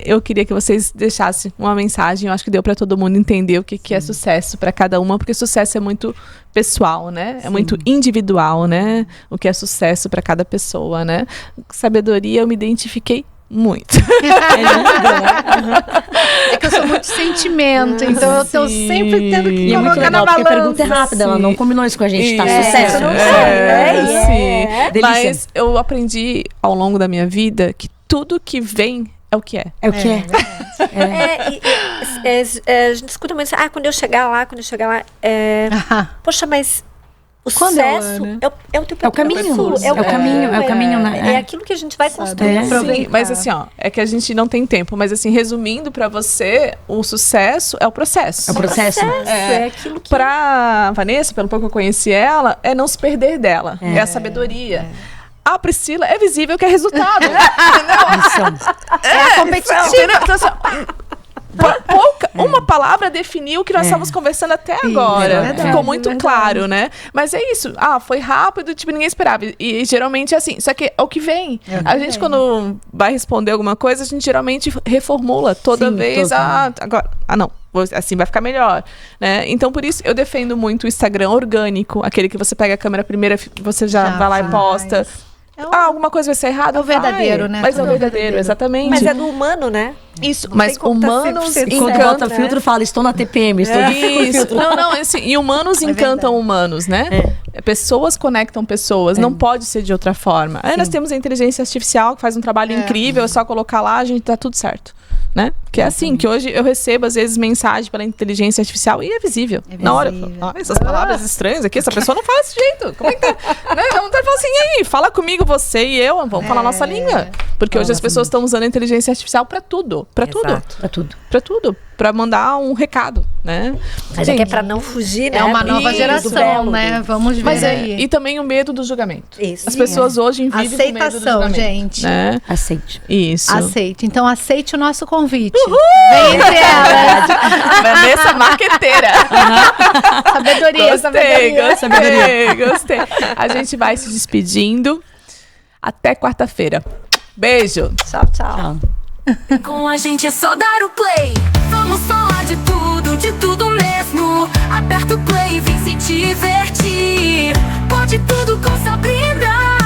eu queria que vocês deixassem uma mensagem. Eu acho que deu para todo mundo entender o que é sucesso para cada uma, porque sucesso é muito pessoal, né? É muito individual, né? O que é sucesso para cada pessoa, né? Sabedoria, eu me identifiquei muito. É que eu sou muito sentimento, então eu tô Sim. sempre tendo que E é muito colocar na legal, porque a balança. pergunta é rápida, ela não combinou isso com a gente, tá? Isso. Sucesso, não Sim. Delícia. Mas eu aprendi ao longo da minha vida que tudo que vem é o que é. É o que é. A gente escuta muito assim, quando eu chegar lá, poxa, mas o Quando eu, sucesso né? é o teu É o caminho, percurso, é o caminho, né? É aquilo que a gente vai construir. É. Sim, mas assim, ó, é que a gente não tem tempo. Mas assim, resumindo pra você, o sucesso é o processo. É o processo. É aquilo que... Pra Vanessa, pelo pouco que eu conheci ela, é não se perder dela. É a sabedoria. A Priscila é visível que é resultado. É competitiva. Entendeu? Então, assim, uma palavra definiu o que nós estávamos conversando até agora. é verdade, Ficou muito é verdade. claro, né? Mas é isso. Foi rápido, tipo, ninguém esperava. E geralmente é assim. Só que é o que vem. A gente, quando vai responder alguma coisa, a gente geralmente reformula toda Sim, vez. toda. Agora, não. Assim vai ficar melhor, né? Então, por isso, eu defendo muito o Instagram orgânico. Aquele que você pega a câmera primeira, você já vai lá e posta. Alguma coisa vai ser errada? É o verdadeiro, vai. né? Mas é o Tudo verdadeiro, exatamente. Mas é do humano, né? Isso, Não mas tem como tá humanos 100% Quando certo, bota o né? filtro, fala, estou na TPM, estou Isso. Não, assim, e humanos encantam humanos, né? Pessoas conectam pessoas, não pode ser de outra forma. Aí nós temos a inteligência artificial que faz um trabalho incrível, é só colocar lá, a gente tá tudo certo, né? Que é assim, que hoje eu recebo às vezes mensagem pela inteligência artificial e é visível. Na hora, eu falo, essas palavras estranhas aqui, essa pessoa não fala desse jeito. Como é que tá? Né? Ela fala assim, e aí, fala comigo você e eu, vamos falar nossa língua. Porque hoje as pessoas estão usando a inteligência artificial pra tudo, pra tudo. Exato. Pra tudo. Pra tudo, pra mandar um recado, né? Mas é que é pra não fugir, né? É uma nova do geração, belo, né? Vamos ver Mas aí. e também o medo do julgamento. Isso. As pessoas hoje vivem com medo do Aceitação, julgamento, gente. né? Aceite. Isso. Aceite. Então, aceite o nosso convite. Vem entre elas. Vanessa marqueteira. Sabedoria, Gostei. A gente vai se despedindo. Até quarta-feira. Beijo. Tchau, tchau. Tchau. Com a gente é só dar o play. Vamos falar de tudo mesmo. Aperta o play, vem se divertir. Pode tudo com Sabrina.